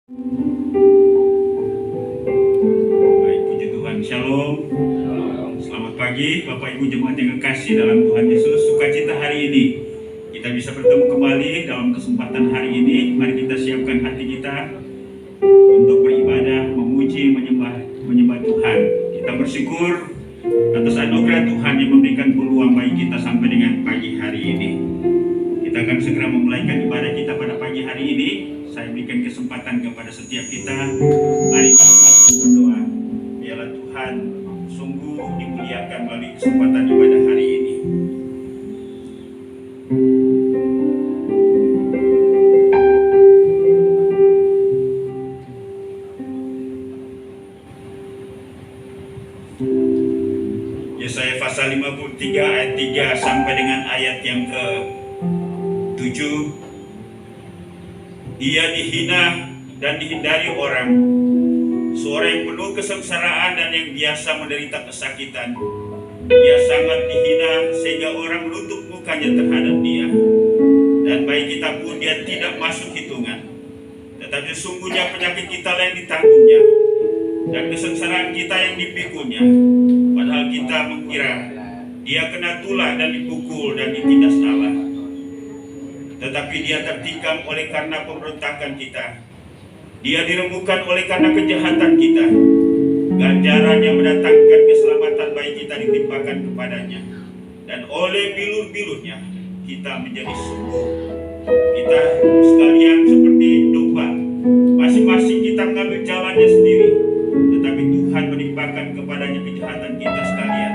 Baik, puji Tuhan. Shalom. Selamat pagi Bapak Ibu jemaat yang kekasih dalam Tuhan Yesus. Sukacita hari ini kita bisa bertemu kembali dalam kesempatan hari ini. Mari kita siapkan hati kita untuk beribadah, memuji, menyembah Tuhan. Kita bersyukur atas anugerah Tuhan yang memberikan peluang bagi kita sampai dengan pagi hari ini. Kita akan segera memulaikan ibadah kita pada pagi hari ini. Saya berikan kesempatan kepada setiap kita. Mari kita berdoa. Biarlah Tuhan sungguh dimuliakan melalui kesempatan ibadah hari ini. Yesaya pasal 53 ayat 3 sampai dengan ayat yang ke-7. Ia dihina dan dihindari orang, seorang yang penuh kesengsaraan dan yang biasa menderita kesakitan. Ia sangat dihina sehingga orang menutup mukanya terhadap dia. Dan bagi kita pun dia tidak masuk hitungan. Tetapi sungguhnya penyakit kita yang ditanggungnya, dan kesengsaraan kita yang dipikunya. Padahal kita mengira dia kena tulah dan dipukul dan ditindas Allah. Tetapi dia tertikam oleh karena pemberontakan kita. Dia diremukkan oleh karena kejahatan kita. Ganjaran yang mendatangkan keselamatan bagi kita ditimpakan kepadanya. Dan oleh bilur-bilurnya kita menjadi sembuh. Kita sekalian seperti domba, masing-masing kita mengambil jalannya sendiri. Tetapi Tuhan menimpakan kepadanya kejahatan kita sekalian.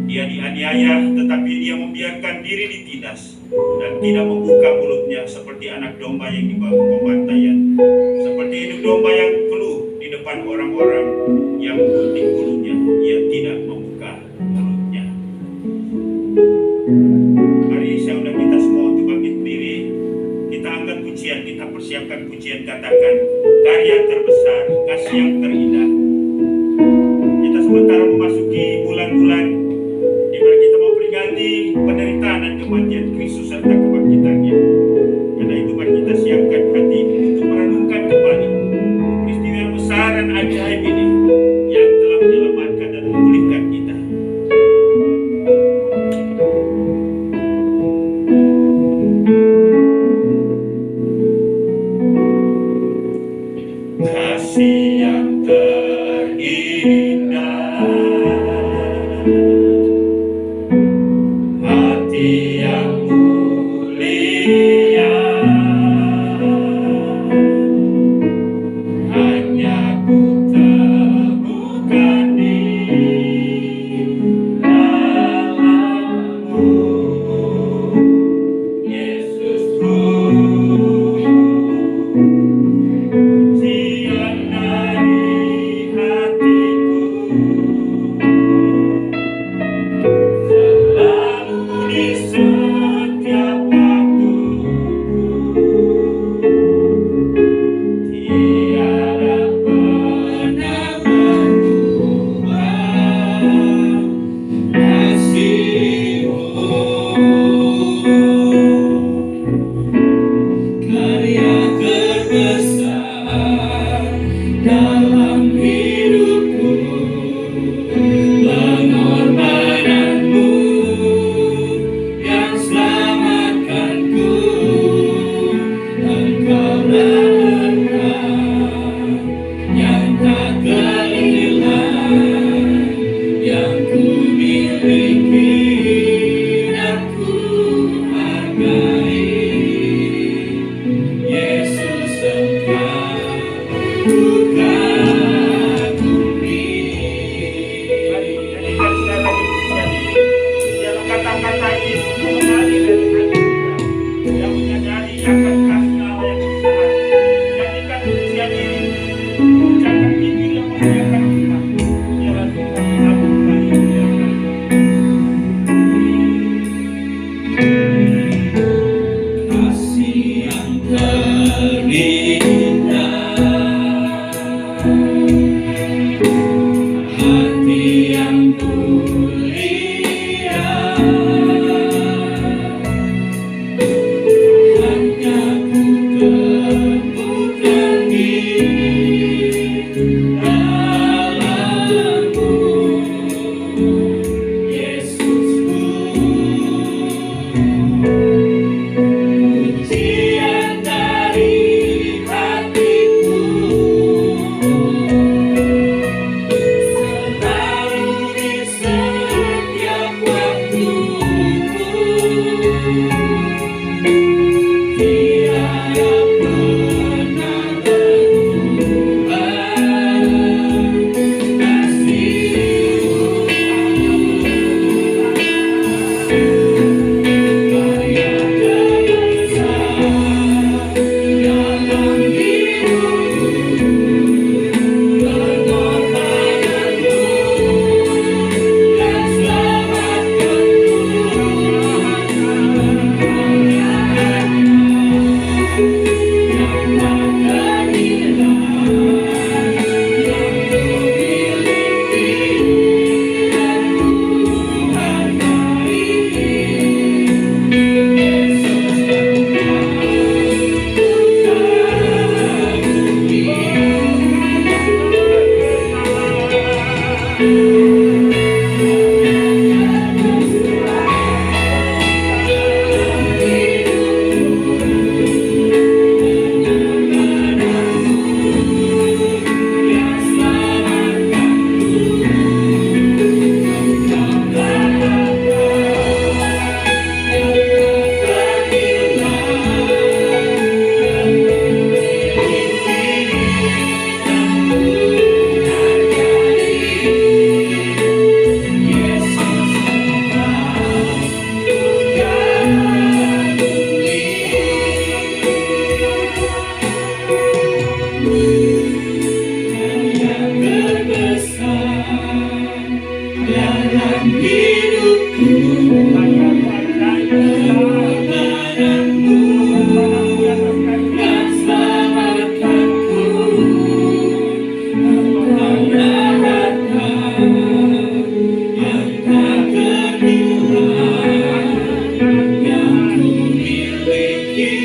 Dia dianiaya, tetapi dia membiarkan diri ditindas dan tidak membuka mulutnya seperti anak domba yang dibawa ke pembantaian, seperti induk domba yang keluh di depan orang-orang yang menggunting bulunya. Ia tidak membuka mulutnya. Mari saya undang kita semua untuk bangkit berdiri. Kita angkat pujian, kita persiapkan pujian, katakan karya terbesar, kasih yang terindah. Kita sementara memasuki bulan-bulan di mana kita memperingati penderitaan dan kematian Kristus serta kebangkitannya. Karena itu mari kita siapkan hati untuk merenungkan kembali peristiwa yang besar dan ajaib ini yang telah menyelamatkan dan memulihkan kita. Kasih yang terindah, hati yang mulia, hanya ku temukan di dalam-Mu, Yesusku. Pujian dari hatiku selalu di setiap waktuku. Tiada pernah berubah kasih-Mu. Karya terbesar dalam hidupku, pengorbananmu yang selamatkanku. Engkaulah harta yang tak terhilang, yang ku miliki dan ku hargai. Yesus Engkau ku kagumi. Mari menyanyikan sekali lagi pujian ini. Biarlah kata-kata ini sungguh mengalir dari hati kita yang menyadari akan kasih Allah yang besar. Nyanyikan pujian ini, ucapkan nyanyian yang memuliakan Tuhan. Biarlah Tuhan selalu kembali memuliakan. Kasih yang terindah, hati yang mulia, hanya ku temukan di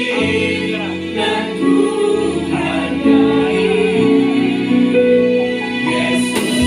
dan ku hargai. Yesus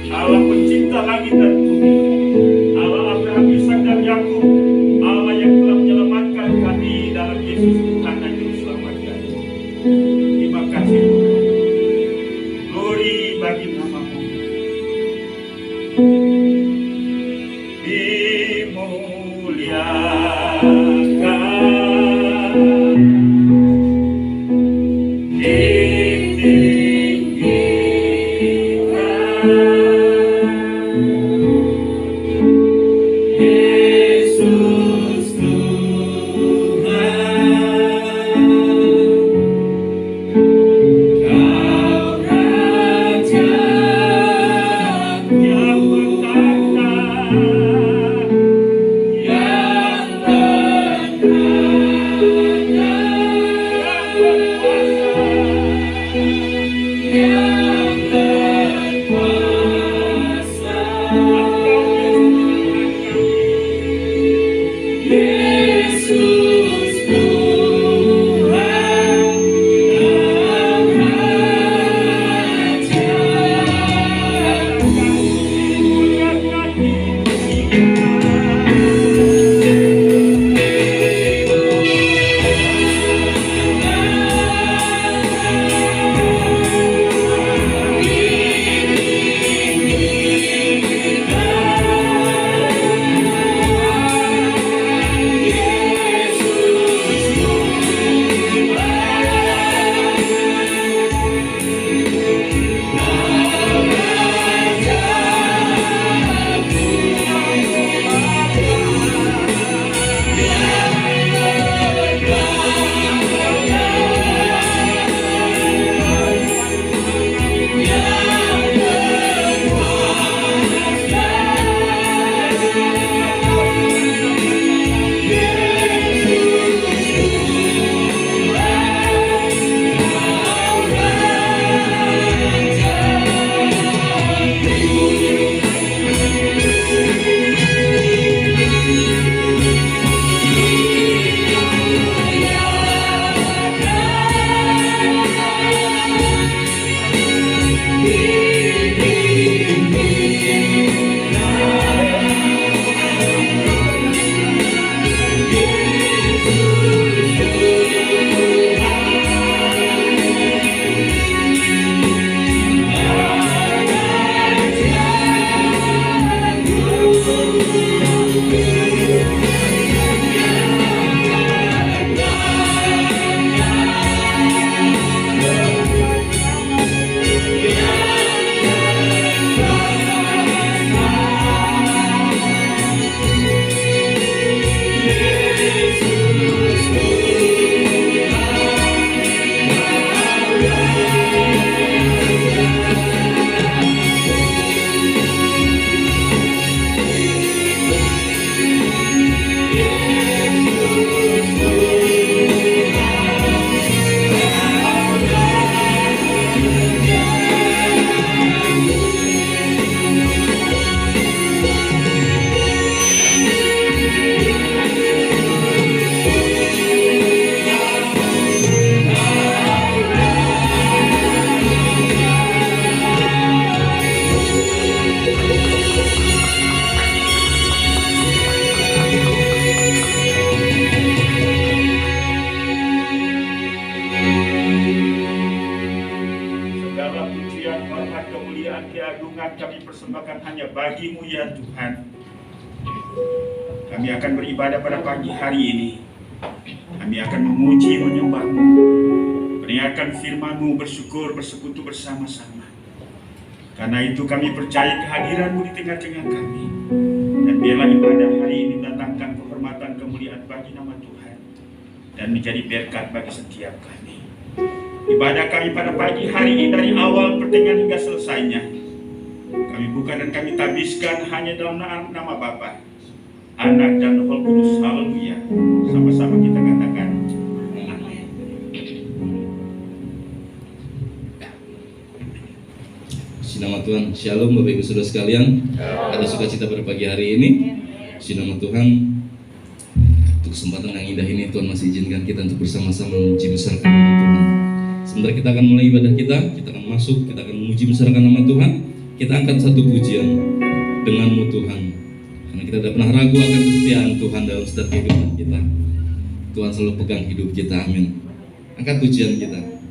Allah pencipta langit dan bumi, Allah Abraham, Ishak dan Yakub, Allah yang telah menyelamatkan kami dalam Yesus Tuhan dan Juru Selamat kami. Terima kasih Tuhan. Glory bagi nama-Mu. Yang berkuasa. Segala pujian, hormat, kemuliaan, keagungan kami persembahkan hanya bagi-Mu ya Tuhan. Kami akan beribadah pada pagi hari ini. Kami akan memuji, menyembah-Mu, mendengarkan firman-Mu, bersyukur, bersekutu bersama-sama. Karena itu kami percaya kehadiran-Mu di tengah-tengah kami. Dan biarlah ibadah hari ini mendatangkan kehormatan, kemuliaan bagi nama Tuhan. Dan menjadi berkat bagi setiap kami. Ibadah kami pada pagi hari ini dari awal pertengahan hingga selesainya, kami buka dan kami tabiskan hanya dalam nama Bapa, Anak dan Roh Kudus. Haleluya. Sama-sama kita katakan amin. Nama Tuhan, Shalom Bapak Ibu Saudara sekalian. Ada sukacita pada pagi hari ini. Nama Tuhan, untuk kesempatan yang indah ini Tuhan masih izinkan kita untuk bersama-sama memuji besarkan nama Tuhan. Sebentar kita akan mulai ibadah kita akan masuk, kita akan memuji besarkan nama Tuhan. Kita angkat satu pujian, Denganmu Tuhan. Karena kita tidak pernah ragu akan kesetiaan Tuhan dalam setiap kehidupan kita. Tuhan selalu pegang hidup kita, amin. Angkat pujian kita.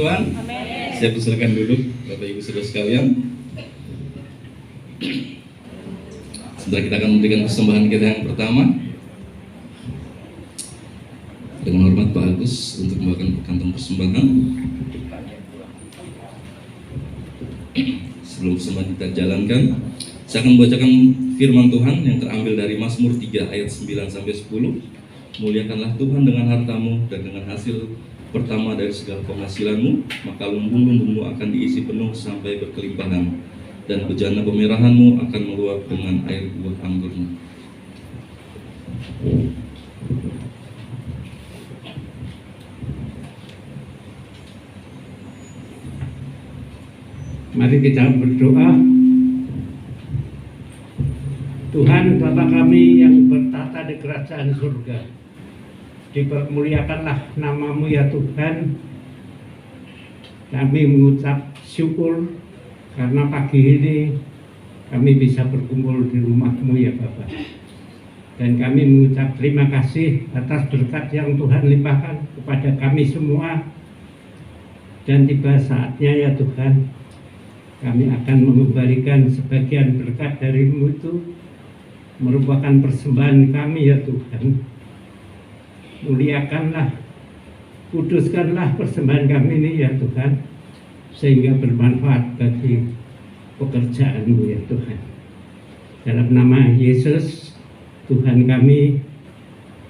Tuhan? Saya persilakan duduk Bapak Ibu Saudara sekalian. Sebentar kita akan memberikan persembahan kita yang pertama. Dengan hormat Pak Agus untuk membawakan kantong persembahan. Sebelum persembahan kita jalankan, saya akan membacakan firman Tuhan yang terambil dari Mazmur 3 ayat 9 sampai 10. Muliakanlah Tuhan dengan hartamu dan dengan hasil pertama dari segala penghasilanmu, maka lumbung-lumbungmu akan diisi penuh sampai berkelimpahan, dan bejana pemerahanmu akan meluap dengan air buah anggurnya. Mari kita berdoa. Tuhan Bapa kami yang bertata di kerajaan surga, dipermuliakanlah nama-Mu ya Tuhan. Kami mengucap syukur karena pagi ini kami bisa berkumpul di rumah-Mu ya Bapa. Dan kami mengucap terima kasih atas berkat yang Tuhan limpahkan kepada kami semua. Dan tiba saatnya ya Tuhan, kami akan mengembalikan sebagian berkat dari-Mu itu merupakan persembahan kami ya Tuhan. Muliakanlah, kuduskanlah persembahan kami ini ya Tuhan, sehingga bermanfaat bagi pekerjaan-Mu ya Tuhan. Dalam nama Yesus Tuhan kami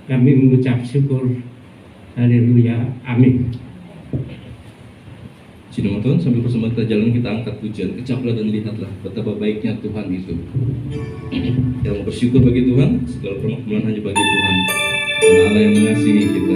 mengucap syukur. Haleluya, amin. Nama Tuhan, sambil persembahan kita jalan, kita angkat pujian, kecaplah dan lihatlah betapa baiknya Tuhan itu. Kita bersyukur bagi Tuhan, segala permohonan hanya bagi Tuhan, karena Allah yang mengasihi kita.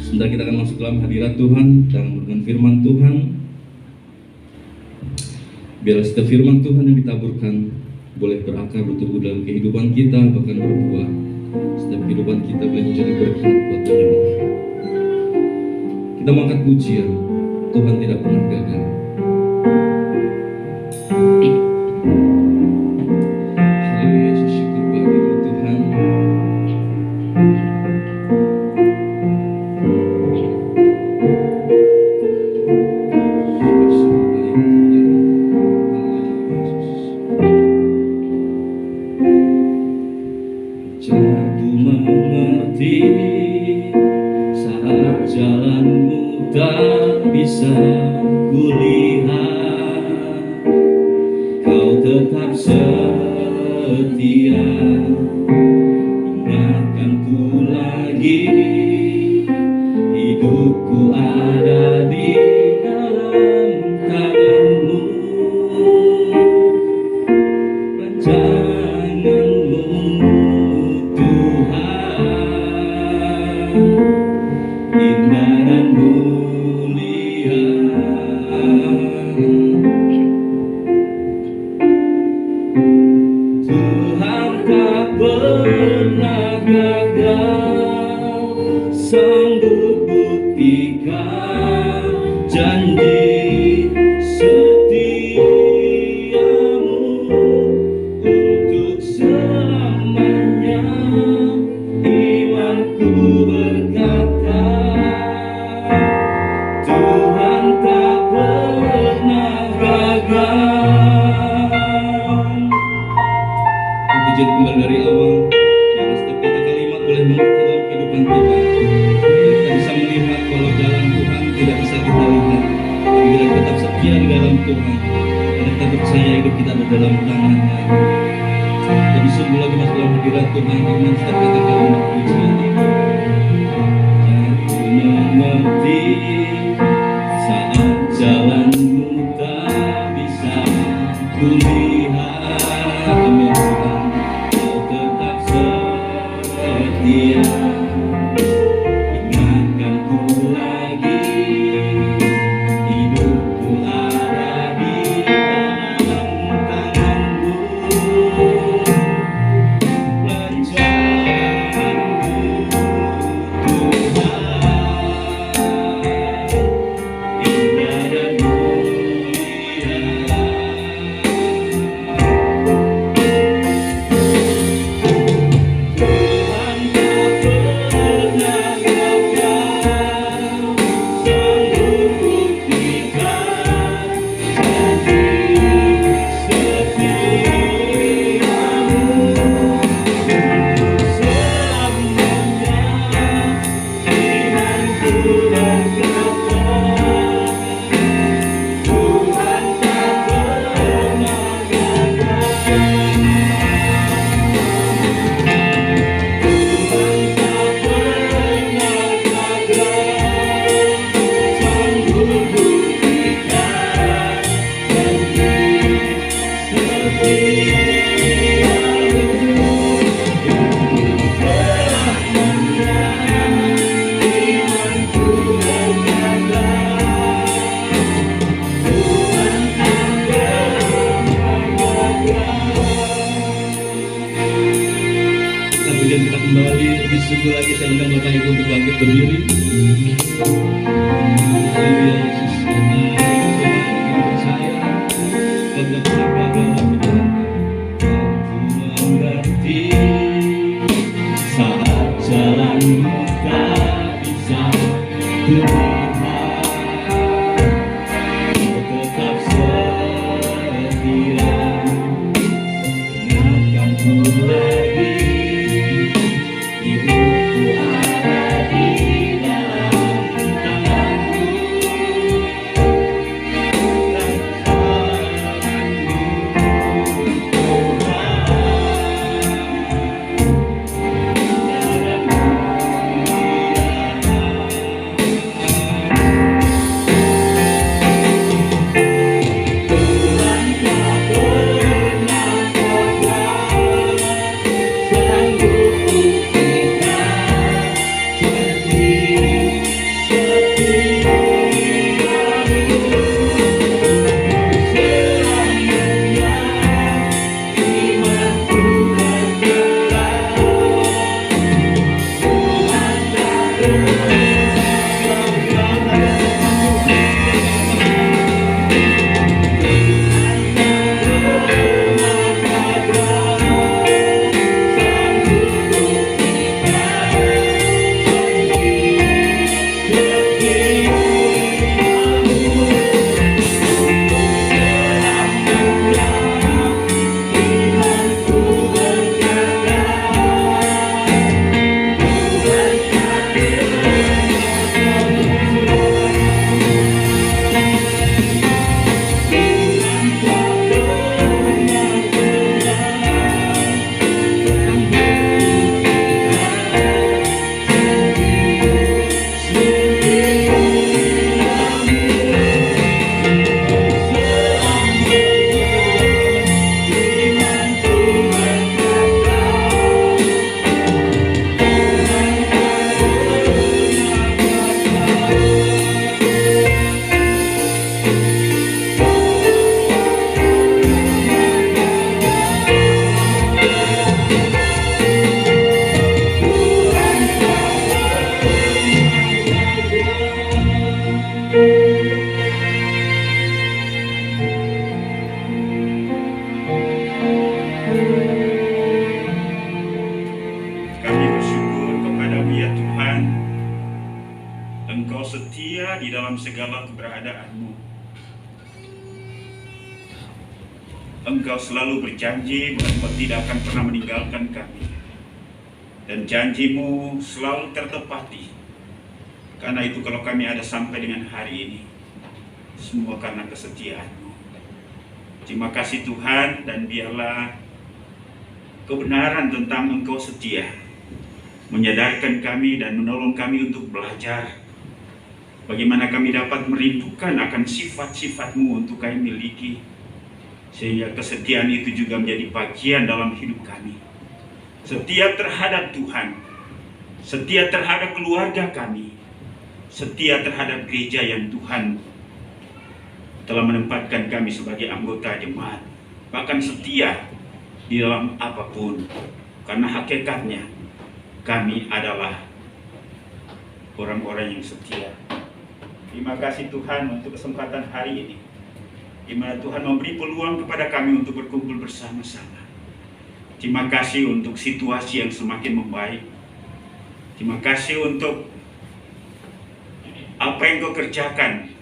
Sebentar kita akan masuk dalam hadirat Tuhan dan dengan firman Tuhan. Biarlah setiap firman Tuhan yang ditaburkan boleh berakar, bertumbuh dalam kehidupan kita, bahkan berbuah. Setiap kehidupan kita boleh menjadi berkat buat banyak orang. Kita mengangkat pujian, Tuhan tidak pernah gagal. Haleluya, syukur bagimu Tuhan. Aku mengerti saat jalanmu tak bisa kulihat, kau tetap setia. gagal, sanggup buktikan janji setiamu untuk selamanya. Imanku berkata, Tuhan tak pernah gagal. Pujian kembali dari awal, karena setiap kata kalimat boleh mengerti dalam kehidupan kita. Kita bisa melihat kalau jalan Tuhan tidak bisa kita lihat, tapi kita tetap setia di dalam Tuhan, karena kita percaya hidup kita ada dalam tangan-Nya. Jadi sungguh lagi masuk dalam hadirat Tuhan dengan setiap kata kalimat pujian itu. Aku mengerti saat jalanmu tak bisa kulihat, demi Tuhan kau tetap setia. Ingatkanku lagi, hidupku ada di dalam tangan-Mu. Rencana-Mu Tuhan, indah dan mulia. Tuhan tak pernah gagal, sanggup buktikan janji setiamu untuk selamanya. Imanku berkata, Tuhan tak pernah Kemudian kita kembali lebih sungguh lagi, saya undang Bapak Ibu untuk bangkit berdiri. Haleluya Yesus. Kita percaya pada kegagalan kita. Aku mengerti saat jalanmu tak bisa kulihat, kau tetap setia. Ingatkanku lagi, hidupku ada di dalam tangan-Mu. Engkau setia di dalam segala keberadaanmu. Engkau selalu berjanji bahwa Engkau tidak akan pernah meninggalkan kami. Dan janjimu selalu tertepati. Karena itu kalau kami ada sampai dengan hari ini, semua karena kesetiaan-Mu. Terima kasih Tuhan, dan biarlah kebenaran tentang Engkau setia menyadarkan kami dan menolong kami untuk belajar bagaimana kami dapat merindukan akan sifat-sifat-Mu untuk kami miliki, sehingga kesetiaan itu juga menjadi bagian dalam hidup kami. Setia terhadap Tuhan, setia terhadap keluarga kami, setia terhadap gereja yang Tuhan telah menempatkan kami sebagai anggota jemaat, bahkan setia di dalam apapun, karena hakikatnya kami adalah orang-orang yang setia. Terima kasih Tuhan untuk kesempatan hari ini, di mana Tuhan memberi peluang kepada kami untuk berkumpul bersama-sama. Terima kasih untuk situasi yang semakin membaik. Terima kasih untuk apa yang Kau kerjakan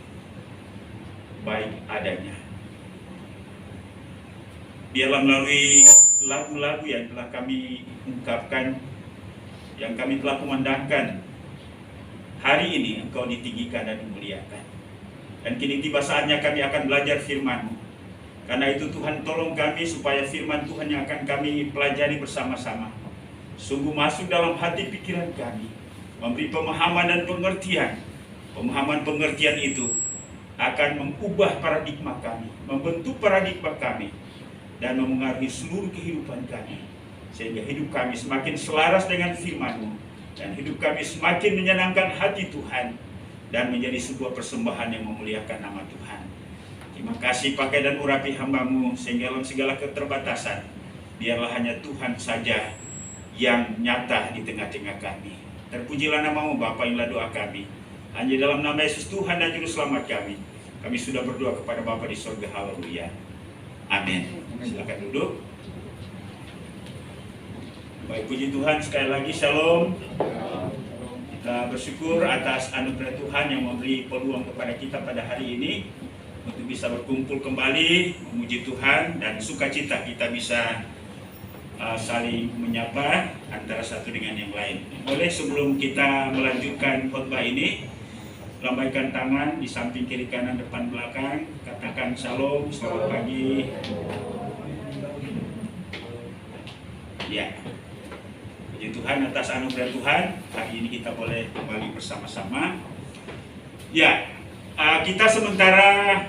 baik adanya. Biarlah melalui lagu-lagu yang telah kami ungkapkan, yang kami telah kumandangkan, hari ini Engkau ditinggikan dan dimuliakan. Dan kini tiba saatnya kami akan belajar firman-Mu. Karena itu Tuhan, tolong kami supaya firman Tuhan yang akan kami pelajari bersama-sama sungguh masuk dalam hati pikiran kami, memberi pemahaman dan pengertian. Pemahaman-pengertian itu akan mengubah paradigma kami, membentuk paradigma kami, dan memengaruhi seluruh kehidupan kami, sehingga hidup kami semakin selaras dengan firman-Mu, dan hidup kami semakin menyenangkan hati Tuhan, dan menjadi sebuah persembahan yang memuliakan nama Tuhan. Terima kasih pakai dan urapi hamba-Mu, sehingga dalam segala keterbatasan, biarlah hanya Tuhan saja yang nyata di tengah-tengah kami. Terpujilah nama-Mu Bapa, inilah doa kami. Hanya dalam nama Yesus Tuhan dan Juru Selamat kami sudah berdoa kepada Bapa di surga. Haleluya. Amin. Silakan duduk. Baik, puji Tuhan, sekali lagi shalom. Kita bersyukur atas anugerah Tuhan yang memberi peluang kepada kita pada hari ini untuk bisa berkumpul kembali, memuji Tuhan, dan sukacita kita bisa saling menyapa antara satu dengan yang lain. Boleh sebelum kita melanjutkan khotbah ini, lambaikan tangan di samping kiri kanan depan belakang, katakan shalom, selamat pagi. Ya, puji Tuhan atas anugerah Tuhan, hari ini kita boleh kembali bersama-sama. Ya, kita sementara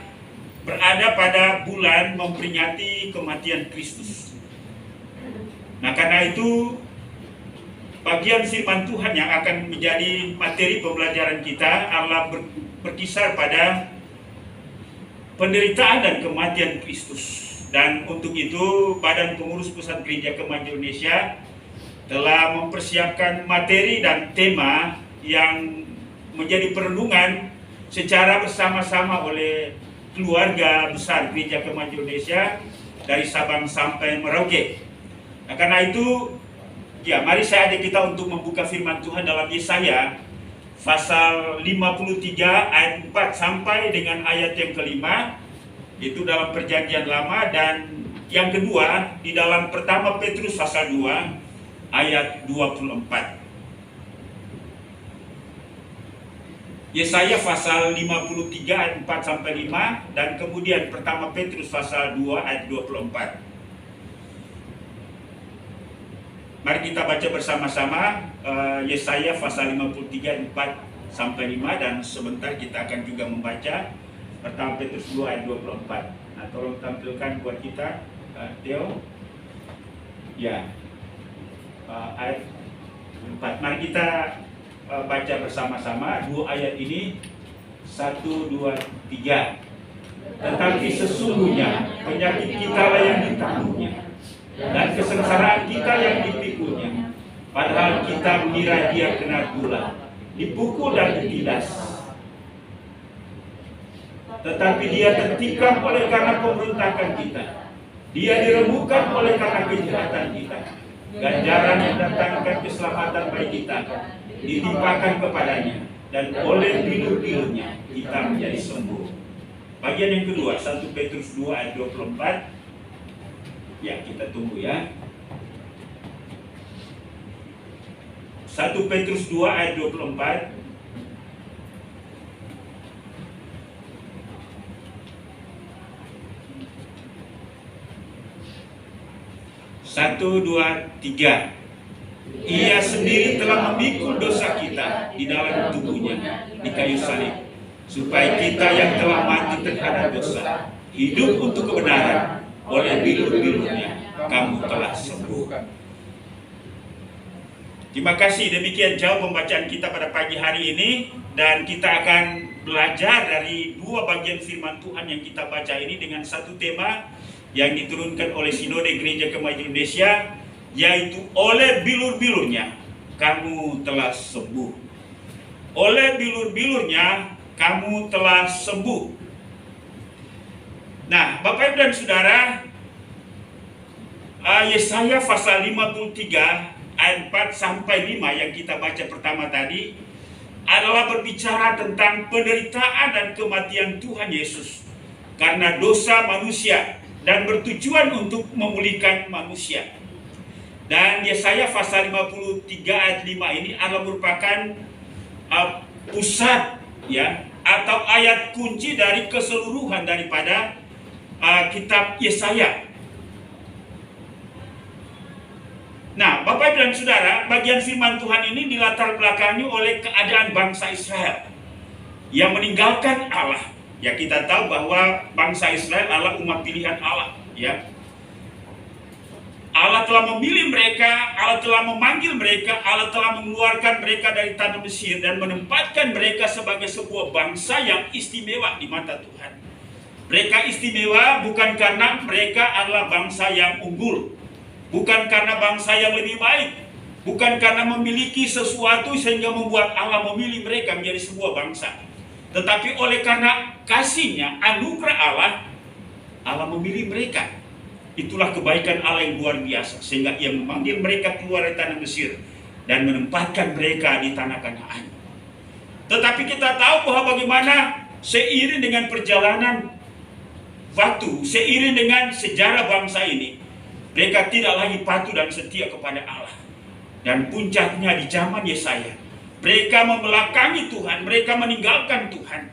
berada pada bulan memperingati kematian Kristus. Nah, karena itu bagian firman Tuhan yang akan menjadi materi pembelajaran kita adalah berkisar pada penderitaan dan kematian Kristus. Dan untuk itu Badan Pengurus Pusat Gereja Kemajuan Indonesia telah mempersiapkan materi dan tema yang menjadi perenungan secara bersama-sama oleh keluarga besar Gereja Kemajuan Indonesia dari Sabang sampai Merauke. Nah, karena itu, ya, mari saya ajak kita untuk membuka firman Tuhan dalam Yesaya pasal 53 ayat 4 sampai dengan ayat yang kelima, itu dalam Perjanjian Lama, dan yang kedua di dalam pertama Petrus pasal 2 ayat 24. Yesaya pasal 53 ayat 4 sampai 5, dan kemudian pertama Petrus pasal 2 ayat 24. Mari kita baca bersama-sama Yesaya pasal 53 ayat 4 sampai 5, dan sebentar kita akan juga membaca pertama Petrus 2 ayat 24. Nah, tolong tampilkan buat kita, Theo. Ya, ayat 4. Mari kita baca bersama-sama dua ayat ini. 1, 2, 3. Tetapi sesungguhnya penyakit kita lah yang ditangguhnya, dan kesengsaraan kita yang dipikunya. Padahal kita mengira dia kena gula, dipukul dan ditindas. Tetapi dia tertikam oleh karena pemberontakan kita, dia diremukkan oleh karena kejahatan kita. Ganjaran yang mendatangkan keselamatan bagi kita ditimpakan kepadanya, dan oleh bilur-bilurnya kita menjadi sembuh. Bagian yang kedua, 1 Petrus 2 ayat 24. Ya, kita tunggu ya. 1 Petrus 2 ayat 24. Satu, dua, tiga. Ia sendiri telah memikul dosa kita di dalam tubuhnya di kayu salib, supaya kita yang telah mati terhadap dosa hidup untuk kebenaran. Oleh bilur-bilurnya kamu telah sembuh. Terima kasih, demikian jauh pembacaan kita pada pagi hari ini, dan kita akan belajar dari dua bagian firman Tuhan yang kita baca ini dengan satu tema yang diturunkan oleh Sinode Gereja Kemajuan Indonesia, yaitu oleh bilur-bilurnya kamu telah sembuh. Oleh bilur-bilurnya kamu telah sembuh. Nah, Bapak Ibu dan Saudara, Yesaya pasal 53 ayat 4 sampai 5 yang kita baca pertama tadi adalah berbicara tentang penderitaan dan kematian Tuhan Yesus karena dosa manusia dan bertujuan untuk memulihkan manusia. Dan Yesaya pasal 53 ayat 5 ini adalah merupakan pusat ya atau ayat kunci dari keseluruhan daripada kitab Yesaya. Nah, Bapak Ibu dan Saudara, bagian firman Tuhan ini dilatar belakangi oleh keadaan bangsa Israel yang meninggalkan Allah. Ya, kita tahu bahwa bangsa Israel adalah umat pilihan Allah, ya. Allah telah memilih mereka, Allah telah memanggil mereka, Allah telah mengeluarkan mereka dari tanah Mesir dan menempatkan mereka sebagai sebuah bangsa yang istimewa di mata Tuhan. Mereka istimewa bukan karena mereka adalah bangsa yang unggul, bukan karena bangsa yang lebih baik, bukan karena memiliki sesuatu sehingga membuat Allah memilih mereka menjadi sebuah bangsa. Tetapi oleh karena kasih-Nya, anugerah Allah, Allah memilih mereka. Itulah kebaikan Allah yang luar biasa, sehingga Ia memanggil mereka keluar dari tanah Mesir dan menempatkan mereka di tanah Kanaan. Tetapi kita tahu bahwa bagaimana seiring dengan perjalanan waktu, seiring dengan sejarah bangsa ini, mereka tidak lagi patuh dan setia kepada Allah. Dan puncaknya di zaman Yesaya, mereka membelakangi Tuhan, mereka meninggalkan Tuhan.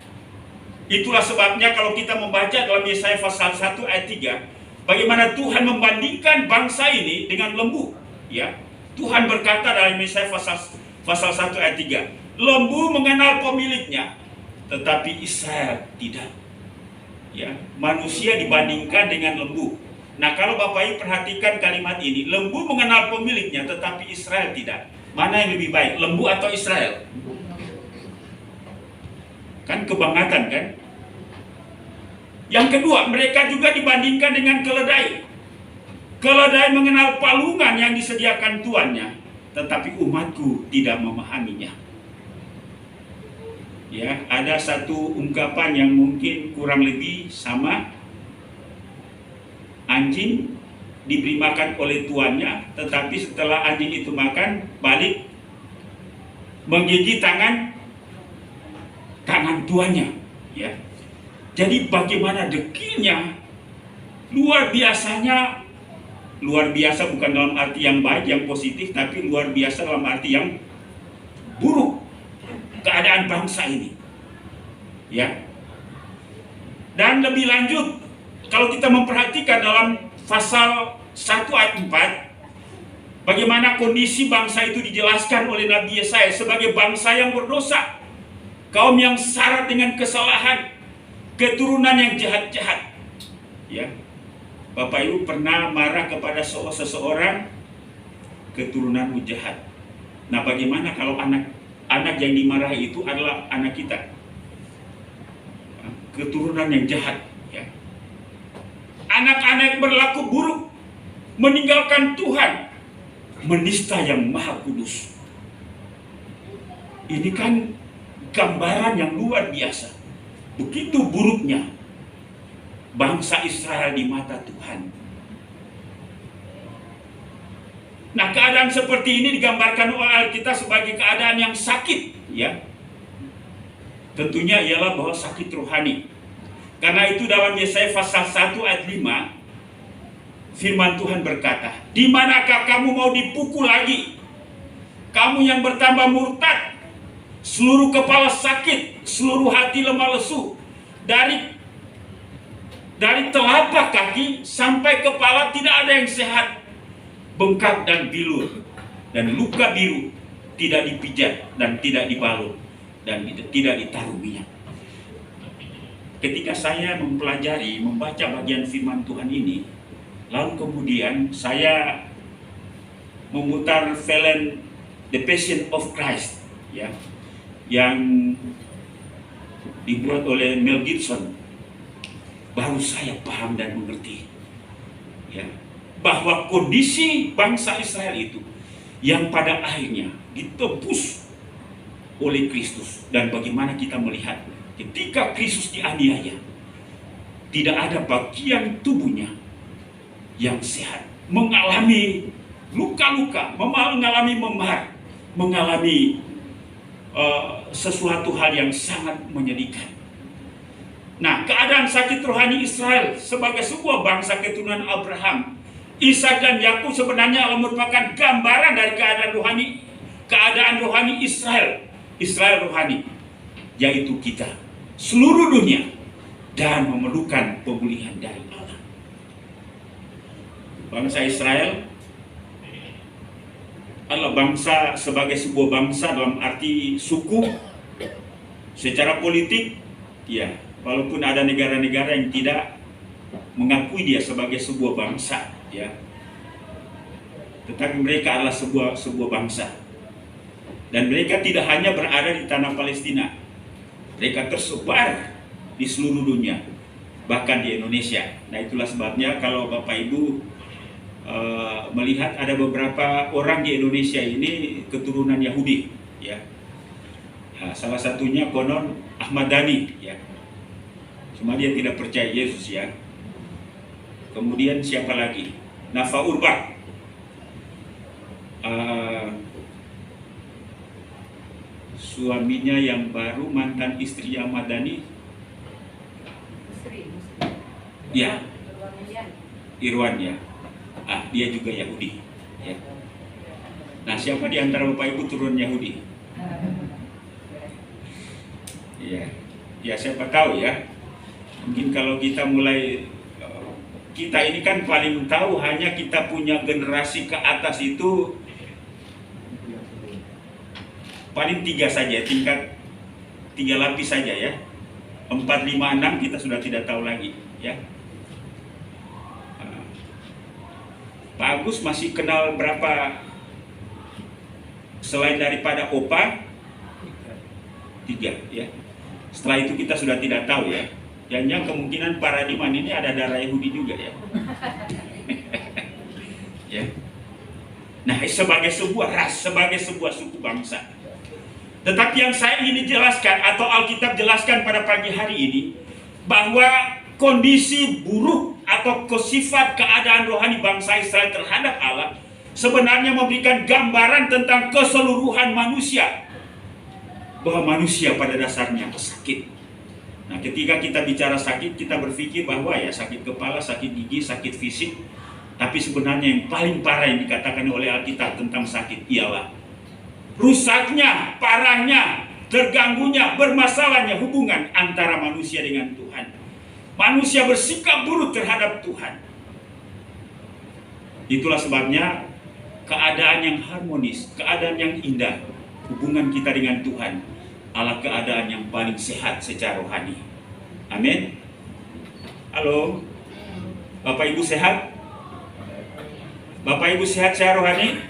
Itulah sebabnya kalau kita membaca dalam Yesaya pasal 1 ayat 3, bagaimana Tuhan membandingkan bangsa ini dengan lembu. Ya, Tuhan berkata dalam Yesaya pasal 1 ayat 3, lembu mengenal pemiliknya, tetapi Israel tidak. Ya, manusia dibandingkan dengan lembu. Nah, kalau Bapak Ibu perhatikan kalimat ini, lembu mengenal pemiliknya, tetapi Israel tidak. Mana yang lebih baik, lembu atau Israel? Kan kebangatan kan? Yang kedua, mereka juga dibandingkan dengan keledai. Keledai mengenal palungan yang disediakan tuannya, tetapi umatku tidak memahaminya. Ya, ada satu ungkapan yang mungkin kurang lebih sama. Anjing diberi makan oleh tuannya, tetapi setelah anjing itu makan, balik menggigit tangan tuannya. Ya, jadi bagaimana dekilnya, luar biasanya, luar biasa bukan dalam arti yang baik, yang positif, tapi luar biasa dalam arti yang buruk keadaan bangsa ini. Ya, dan lebih lanjut, kalau kita memperhatikan dalam pasal 1 ayat 4, bagaimana kondisi bangsa itu dijelaskan oleh Nabi Yesaya sebagai bangsa yang berdosa, kaum yang syarat dengan kesalahan, keturunan yang jahat-jahat. Ya, Bapak Ibu pernah marah kepada seseorang, keturunanmu jahat. Nah, bagaimana kalau anak yang dimarahi itu adalah anak kita, keturunan yang jahat? Anak-anak berlaku buruk, meninggalkan Tuhan, menista yang maha kudus. Ini kan gambaran yang luar biasa. Begitu buruknya bangsa Israel di mata Tuhan. Nah, keadaan seperti ini digambarkan oleh Alkitab sebagai keadaan yang sakit, ya. tentunya ialah bahwa sakit rohani. Karena itu dalam Yesaya pasal 1 ayat 5, firman Tuhan berkata, "Di manakah kamu mau dipukul lagi? Kamu yang bertambah murtad, seluruh kepala sakit, seluruh hati lemah lesu, dari telapak kaki sampai kepala tidak ada yang sehat, bengkak dan bilur, dan luka biru, tidak dipijat dan tidak dibalut, dan tidak ditaruh minyak." Ketika saya mempelajari, membaca bagian firman Tuhan ini, lalu kemudian saya memutar film The Passion of Christ, ya, yang dibuat oleh Mel Gibson, baru saya paham dan mengerti, ya, bahwa kondisi bangsa Israel itu yang pada akhirnya ditebus oleh Kristus. Dan bagaimana kita melihat ketika Kristus dianiaya, tidak ada bagian tubuhnya yang sehat, mengalami luka-luka, mengalami memar, mengalami sesuatu hal yang sangat menyedihkan. Nah, keadaan sakit rohani Israel sebagai sebuah bangsa keturunan Abraham, Ishak dan Yakub sebenarnya merupakan gambaran dari keadaan rohani Israel rohani, yaitu kita, seluruh dunia, dan memerlukan pemulihan dari Allah. Bangsa Israel adalah bangsa sebagai sebuah bangsa dalam arti suku. Secara politik, ya, walaupun ada negara-negara yang tidak mengakui dia sebagai sebuah bangsa, ya, tetapi mereka adalah sebuah bangsa. Dan mereka tidak hanya berada di tanah Palestina, mereka tersebar di seluruh dunia, bahkan di Indonesia. Nah, itulah sebabnya kalau Bapak Ibu melihat ada beberapa orang di Indonesia ini keturunan Yahudi, ya. Nah, salah satunya konon Ahmad Dhani, ya. Cuma dia tidak percaya Yesus, ya. Kemudian siapa lagi? Nafa Urbach. Suaminya yang baru, mantan istri Ahmad Dhani, ya, Irwan, ya. Dia juga Yahudi, ya. Nah, siapa di antara Bapak Ibu turun Yahudi? Ya, siapa tahu, ya. Mungkin kalau kita mulai, kita ini kan paling tahu hanya kita punya generasi ke atas itu paling 3 saja, tingkat 3 lapis saja, ya. 4, 5, 6 kita sudah tidak tahu lagi, ya. Pak Agus masih kenal berapa selain daripada Opa? 3, ya. Setelah itu kita sudah tidak tahu, ya. Jangan kemungkinan para Diman ini ada darah Yahudi juga, ya. Ya. Nah, sebagai sebuah ras, sebagai sebuah suku bangsa. Tetapi yang saya ingin jelaskan atau Alkitab jelaskan pada pagi hari ini, bahwa kondisi buruk atau sifat keadaan rohani bangsa Israel terhadap Allah sebenarnya memberikan gambaran tentang keseluruhan manusia, bahwa manusia pada dasarnya sakit. Nah, ketika kita bicara sakit, kita berpikir bahwa ya sakit kepala, sakit gigi, sakit fisik. Tapi sebenarnya yang paling parah yang dikatakan oleh Alkitab tentang sakit ialah rusaknya, parahnya, terganggunya, bermasalahnya hubungan antara manusia dengan Tuhan. Manusia bersikap buruk terhadap Tuhan. Itulah sebabnya keadaan yang harmonis, keadaan yang indah, hubungan kita dengan Tuhan adalah keadaan yang paling sehat secara rohani. Amin. Halo, Bapak Ibu sehat? Bapak Ibu sehat secara rohani?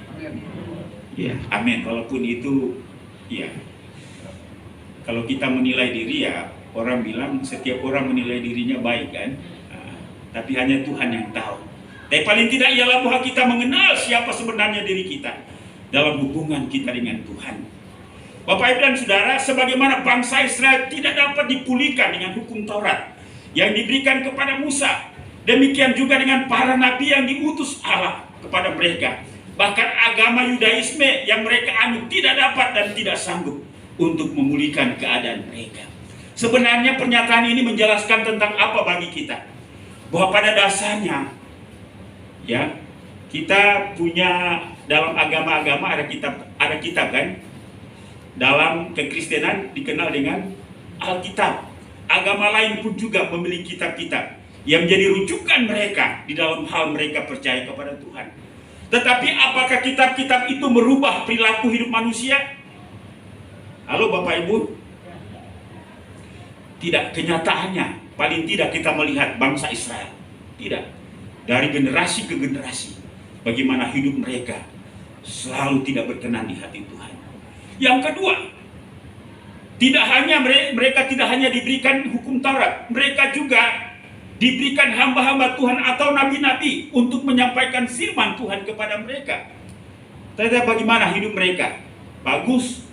Ya, amin. Walaupun itu, ya, kalau kita menilai diri, ya, orang bilang setiap orang menilai dirinya baik, kan? Nah, tapi hanya Tuhan yang tahu. Tapi paling tidak ialah bahwa kita mengenal siapa sebenarnya diri kita dalam hubungan kita dengan Tuhan. Bapak Ibu dan Saudara, sebagaimana bangsa Israel tidak dapat dipulihkan dengan hukum Taurat yang diberikan kepada Musa, demikian juga dengan para nabi yang diutus Allah kepada mereka. Bahkan agama Yudaisme yang mereka anut tidak dapat dan tidak sanggup untuk memulihkan keadaan mereka. Sebenarnya pernyataan ini menjelaskan tentang apa bagi kita? Bahwa pada dasarnya, ya, kita punya dalam agama-agama ada kitab kan? Dalam kekristenan dikenal dengan Alkitab. Agama lain pun juga memiliki kitab-kitab yang menjadi rujukan mereka di dalam hal mereka percaya kepada Tuhan. Tetapi apakah kitab-kitab itu merubah perilaku hidup manusia? Halo Bapak Ibu? Tidak, kenyataannya paling tidak kita melihat bangsa Israel. Tidak. Dari generasi ke generasi, bagaimana hidup mereka selalu tidak berkenan di hati Tuhan. Yang kedua, tidak hanya mereka tidak hanya diberikan hukum Taurat, mereka juga diberikan hamba-hamba Tuhan atau nabi-nabi untuk menyampaikan firman Tuhan kepada mereka. Tetapi bagaimana hidup mereka? Bagus?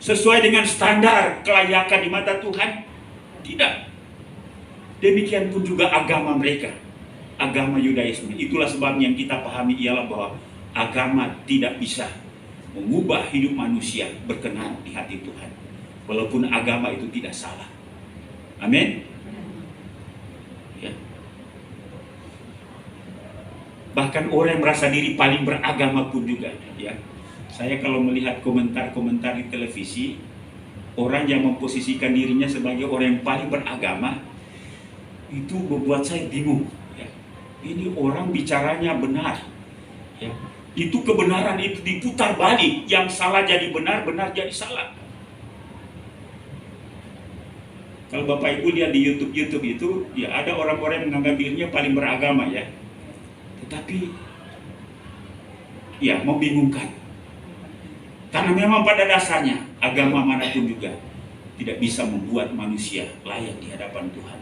Sesuai dengan standar kelayakan di mata Tuhan? Tidak. Demikian pun juga agama mereka, agama Yudaisme. Itulah sebabnya yang kita pahami ialah bahwa agama tidak bisa mengubah hidup manusia berkenan di hati Tuhan, walaupun agama itu tidak salah. Amin. Ya. Bahkan orang yang merasa diri paling beragama pun juga, ya. Saya kalau melihat komentar-komentar di televisi, orang yang memposisikan dirinya sebagai orang yang paling beragama, itu membuat saya bingung. Ya. Ini orang bicaranya benar, ya. Itu kebenaran itu diputar balik, yang salah jadi benar, benar jadi salah. Kalau Bapak Ibu lihat di YouTube itu, ya ada orang-orang yang menganggap dirinya paling beragama, ya. Tetapi ya membingungkan. Karena memang pada dasarnya agama manapun juga tidak bisa membuat manusia layak di hadapan Tuhan.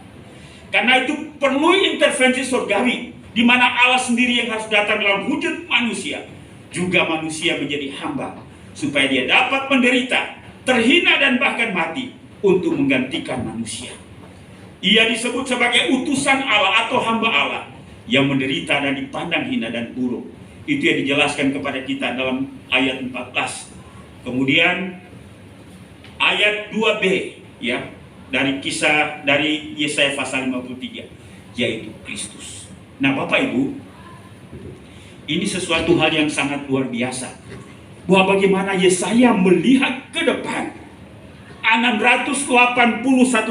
Karena itu perlu intervensi surgawi, di mana Allah sendiri yang harus datang dalam wujud manusia, juga manusia menjadi hamba, supaya dia dapat menderita, terhina dan bahkan mati untuk menggantikan manusia. Ia disebut sebagai utusan Allah atau hamba Allah yang menderita dan dipandang hina dan buruk. Itu yang dijelaskan kepada kita dalam ayat 14. Kemudian ayat 2b, ya, dari Yesaya pasal 53, yaitu Kristus. Nah, Bapak Ibu, ini sesuatu hal yang sangat luar biasa, bahwa bagaimana Yesaya melihat ke depan 681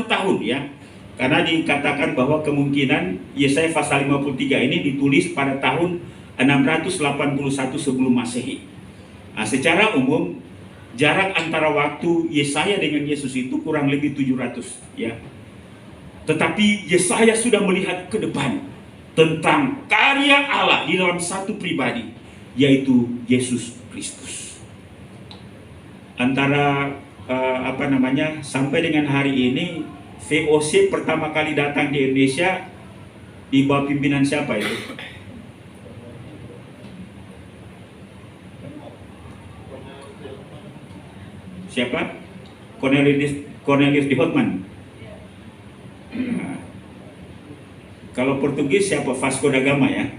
tahun, ya. Karena dikatakan bahwa kemungkinan Yesaya pasal 53 ini ditulis pada tahun 681 sebelum Masehi. Nah, secara umum jarak antara waktu Yesaya dengan Yesus itu kurang lebih 700, ya. Tetapi Yesaya sudah melihat ke depan tentang karya Allah di dalam satu pribadi, yaitu Yesus Kristus. Antara sampai dengan hari ini VOC pertama kali datang di Indonesia di bawah pimpinan siapa itu? Siapa? Cornelius de Houtman. Nah, kalau Portugis siapa? Vasco da Gama, ya.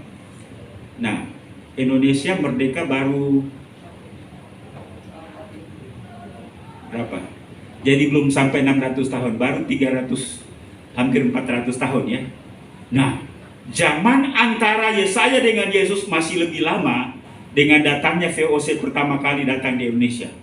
Nah, Indonesia merdeka baru berapa? Jadi belum sampai 600 tahun, baru 300, hampir 400 tahun, ya. Nah, zaman antara Yesaya dengan Yesus masih lebih lama dengan datangnya VOC pertama kali datang di Indonesia.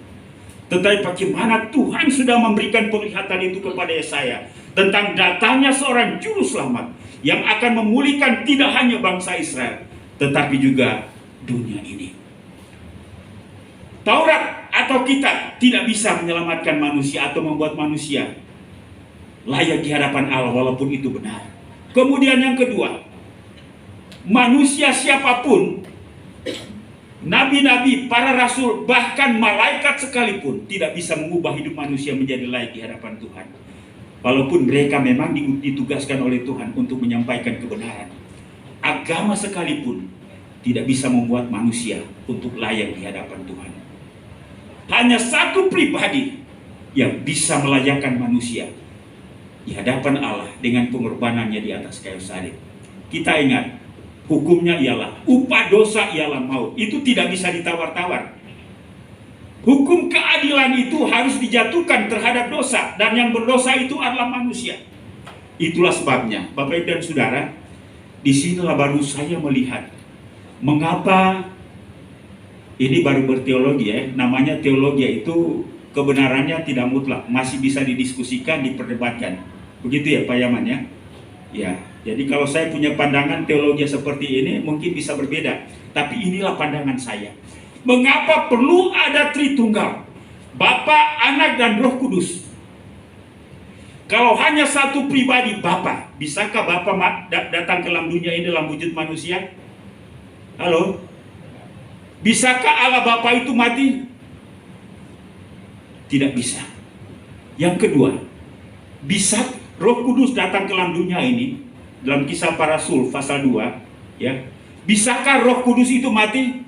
Tetapi bagaimana Tuhan sudah memberikan penglihatan itu kepada Yesaya tentang datangnya seorang juru selamat yang akan memulihkan tidak hanya bangsa Israel, tetapi juga dunia ini. Taurat atau kitab tidak bisa menyelamatkan manusia atau membuat manusia layak di hadapan Allah, walaupun itu benar. Kemudian yang kedua, manusia siapapun, nabi-nabi, para rasul, bahkan malaikat sekalipun tidak bisa mengubah hidup manusia menjadi layak di hadapan Tuhan. Walaupun mereka memang ditugaskan oleh Tuhan untuk menyampaikan kebenaran. Agama sekalipun tidak bisa membuat manusia untuk layak di hadapan Tuhan. Hanya satu pribadi yang bisa melayakkan manusia di hadapan Allah dengan pengorbanannya di atas kayu salib. Kita ingat, hukumnya ialah upah dosa ialah maut. Itu tidak bisa ditawar-tawar. Hukum keadilan itu harus dijatuhkan terhadap dosa, dan yang berdosa itu adalah manusia. Itulah sebabnya, Bapak Ibu dan Saudara, disinilah baru saya melihat mengapa ini baru berteologi ya. Namanya teologi itu kebenarannya tidak mutlak, masih bisa didiskusikan, diperdebatkan. Begitu ya Pak Yaman ya? Ya, jadi kalau saya punya pandangan teologi seperti ini mungkin bisa berbeda, tapi inilah pandangan saya. Mengapa perlu ada Tritunggal, Bapa, Anak, dan Roh Kudus? Kalau hanya satu pribadi Bapa, bisakah Bapa datang ke dalam dunia ini dalam wujud manusia? Halo? Bisakah Allah Bapa itu mati? Tidak bisa. Yang kedua, bisa Roh Kudus datang ke dalam dunia ini dalam Kisah Para Rasul pasal 2, ya. Bisakah Roh Kudus itu mati?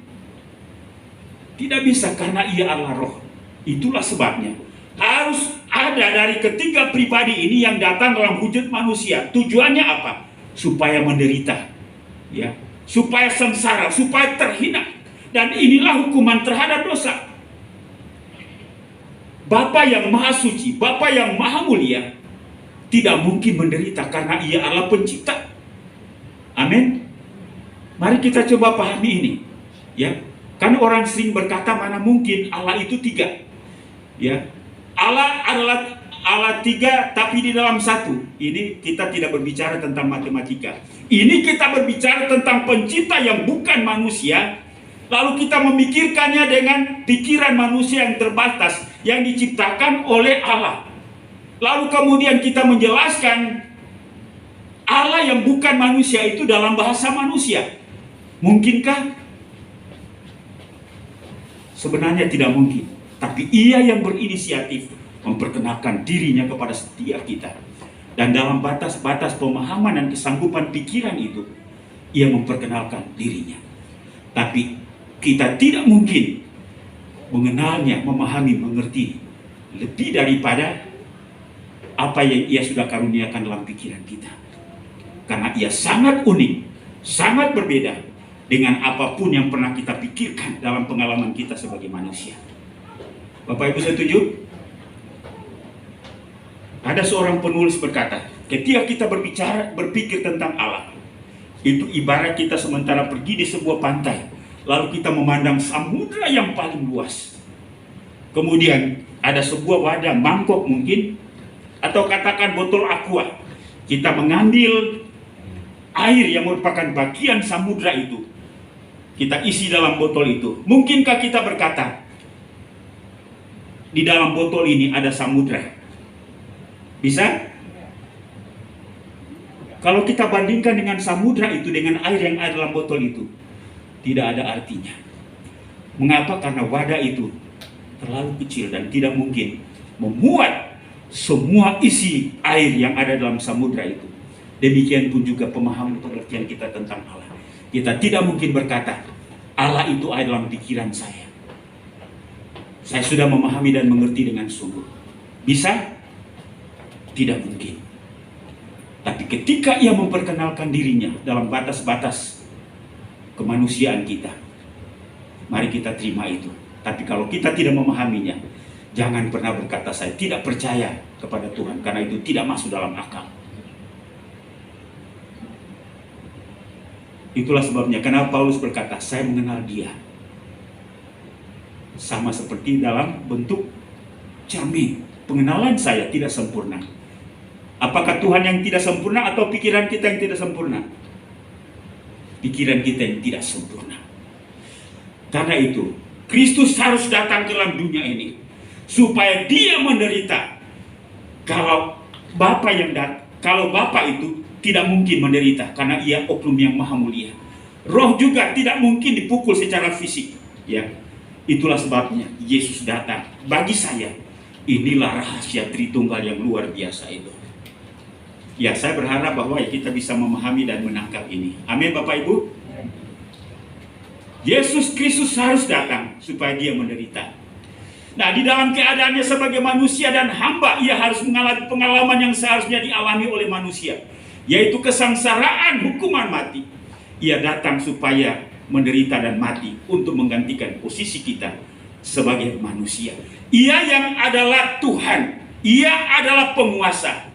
Tidak bisa, karena ia adalah roh. Itulah sebabnya harus ada dari ketiga pribadi ini yang datang dalam wujud manusia. Tujuannya apa? Supaya menderita, ya, supaya sengsara, supaya terhina. Dan inilah hukuman terhadap dosa. Bapa yang maha suci, Bapa yang maha mulia, tidak mungkin menderita karena ia adalah pencipta. Amin. Mari kita coba pahami ini, ya. Kan orang sering berkata, mana mungkin Allah itu tiga, ya. Allah adalah Allah tiga tapi di dalam satu. Ini kita tidak berbicara tentang matematika. Ini kita berbicara tentang pencipta yang bukan manusia. Lalu kita memikirkannya dengan pikiran manusia yang terbatas yang diciptakan oleh Allah. Lalu kemudian kita menjelaskan Allah yang bukan manusia itu dalam bahasa manusia. Mungkinkah? Sebenarnya tidak mungkin. Tapi ia yang berinisiatif memperkenalkan dirinya kepada setiap kita. Dan dalam batas-batas pemahaman dan kesanggupan pikiran itu, ia memperkenalkan dirinya. Tapi kita tidak mungkin mengenalnya, memahami, mengerti lebih daripada apa yang ia sudah karuniakan dalam pikiran kita. Karena ia sangat unik, sangat berbeda dengan apapun yang pernah kita pikirkan dalam pengalaman kita sebagai manusia. Bapak Ibu setuju? Ada seorang penulis berkata, ketika kita berpikir tentang Allah, itu ibarat kita sementara pergi di sebuah pantai, lalu kita memandang samudra yang paling luas. Kemudian ada sebuah wadah, mangkok mungkin, atau katakan botol aqua. Kita mengambil air yang merupakan bagian samudra itu, kita isi dalam botol itu. Mungkinkah kita berkata, di dalam botol ini ada samudra? Bisa? Kalau kita bandingkan dengan samudra itu, dengan air yang ada dalam botol itu, tidak ada artinya. Mengapa? Karena wadah itu terlalu kecil dan tidak mungkin memuat semua isi air yang ada dalam samudra itu. Demikian pun juga pemahaman pengertian kita tentang Allah. Kita tidak mungkin berkata, Allah itu ada dalam pikiran saya. Saya sudah memahami dan mengerti dengan sungguh. Bisa? Tidak mungkin. Tapi ketika ia memperkenalkan dirinya dalam batas-batas kemanusiaan kita, mari kita terima itu. Tapi kalau kita tidak memahaminya, jangan pernah berkata saya tidak percaya kepada Tuhan, karena itu tidak masuk dalam akal. Itulah sebabnya kenapa Paulus berkata, saya mengenal dia. Sama seperti dalam bentuk cermin. Pengenalan saya tidak sempurna. Apakah Tuhan yang tidak sempurna atau pikiran kita yang tidak sempurna? Pikiran kita yang tidak sempurna. Karena itu, Kristus harus datang ke dalam dunia ini supaya dia menderita. Kalau Bapa itu tidak mungkin menderita karena ia oknum yang maha mulia. Roh juga tidak mungkin dipukul secara fisik, ya. Itulah sebabnya Yesus datang. Bagi saya, inilah rahasia Tritunggal yang luar biasa itu. Ya, saya berharap bahwa kita bisa memahami dan menangkap ini. Amin Bapak Ibu. Yesus Kristus harus datang supaya dia menderita. Nah, di dalam keadaannya sebagai manusia dan hamba, ia harus mengalami pengalaman yang seharusnya dialami oleh manusia, yaitu kesengsaraan hukuman mati. Ia datang supaya menderita dan mati untuk menggantikan posisi kita sebagai manusia. Ia yang adalah Tuhan, ia adalah penguasa.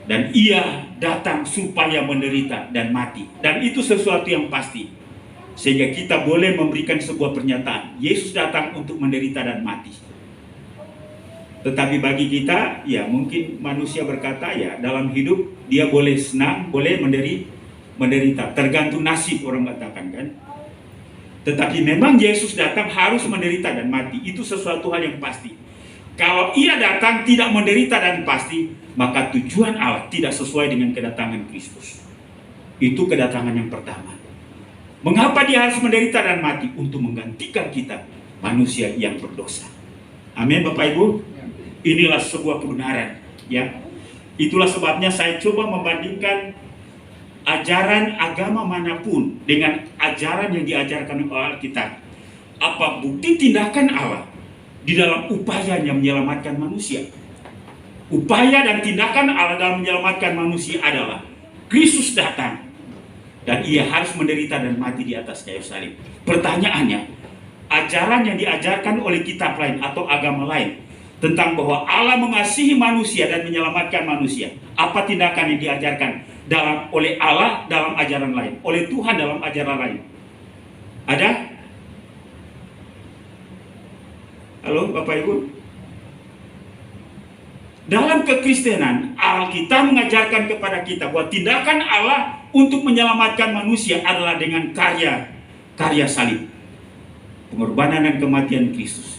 Dan ia datang supaya menderita dan mati. Dan itu sesuatu yang pasti. Sehingga kita boleh memberikan sebuah pernyataan. Yesus datang untuk menderita dan mati. Tetapi bagi kita, ya mungkin manusia berkata ya dalam hidup dia boleh senang, boleh menderita. Tergantung nasib orang katakan kan. Tetapi memang Yesus datang harus menderita dan mati. Itu sesuatu hal yang pasti. Kalau ia datang tidak menderita dan pasti, maka tujuan Allah tidak sesuai dengan kedatangan Kristus. Itu kedatangan yang pertama. Mengapa dia harus menderita dan mati? Untuk menggantikan kita, manusia yang berdosa. Amin Bapak Ibu. Inilah sebuah kebenaran, ya. Itulah sebabnya saya coba membandingkan ajaran agama manapun dengan ajaran yang diajarkan oleh Alkitab. Apa bukti tindakan Allah di dalam upayanya menyelamatkan manusia? Upaya dan tindakan Allah dalam menyelamatkan manusia adalah Kristus datang dan ia harus menderita dan mati di atas kayu salib. Pertanyaannya, ajaran yang diajarkan oleh kitab lain atau agama lain tentang bahwa Allah mengasihi manusia dan menyelamatkan manusia, apa tindakan yang diajarkan oleh Allah dalam ajaran lain, oleh Tuhan dalam ajaran lain? Ada? Halo Bapak Ibu? Dalam kekristenan, Alkitab mengajarkan kepada kita bahwa tindakan Allah untuk menyelamatkan manusia adalah dengan karya salib, pengorbanan dan kematian Kristus.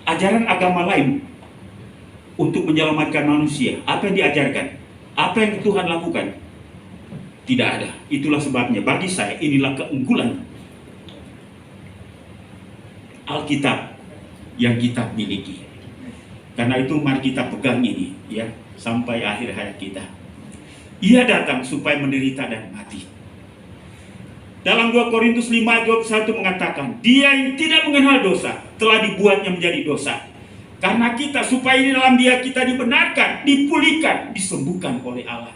Ajaran agama lain untuk menyelamatkan manusia, apa yang diajarkan? Apa yang Tuhan lakukan? Tidak ada. Itulah sebabnya bagi saya inilah keunggulan Alkitab yang kita miliki. Karena itu mari kita pegang ini ya sampai akhir hayat kita. Ia datang supaya menderita dan mati. Dalam 2 Korintus 5 ayat 21 mengatakan, dia yang tidak mengenal dosa telah dibuatnya menjadi dosa. Karena kita, supaya di dalam dia kita dibenarkan, dipulihkan, disembuhkan oleh Allah.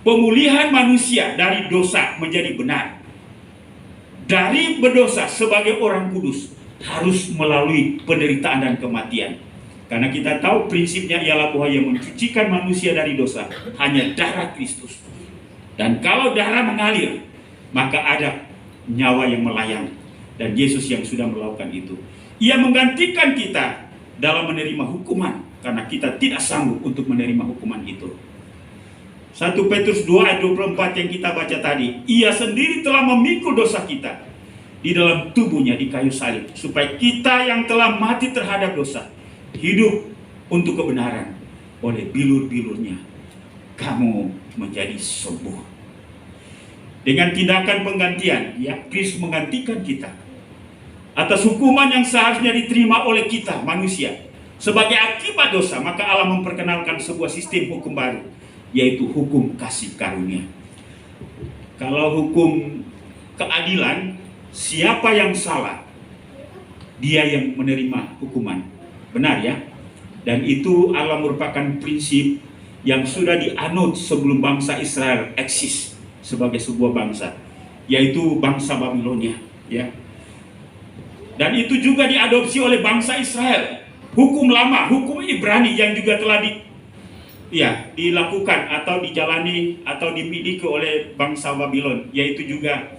Pemulihan manusia dari dosa menjadi benar. Dari berdosa sebagai orang kudus harus melalui penderitaan dan kematian. Karena kita tahu prinsipnya ialah bahwa yang mencucikan manusia dari dosa hanya darah Kristus. Dan kalau darah mengalir, maka ada nyawa yang melayang. Dan Yesus yang sudah melakukan itu. Ia menggantikan kita dalam menerima hukuman. Karena kita tidak sanggup untuk menerima hukuman itu. 1 Petrus 2 ayat 24 yang kita baca tadi. Ia sendiri telah memikul dosa kita di dalam tubuhnya di kayu salib. Supaya kita yang telah mati terhadap dosa hidup untuk kebenaran. Oleh bilur-bilurnya kamu menjadi sembuh. Dengan tindakan penggantian, ya, Kristus menggantikan kita atas hukuman yang seharusnya diterima oleh kita manusia sebagai akibat dosa. Maka Allah memperkenalkan sebuah sistem hukum baru, yaitu hukum kasih karunia. Kalau hukum keadilan, siapa yang salah, dia yang menerima hukuman. Benar ya? Dan itu Allah merupakan prinsip yang sudah dianut sebelum bangsa Israel eksis sebagai sebuah bangsa, yaitu bangsa Babilonia, ya. Dan itu juga diadopsi oleh bangsa Israel. Hukum lama, hukum Ibrani yang juga telah dilakukan atau dijalani atau dimiliki oleh bangsa Babilon, yaitu juga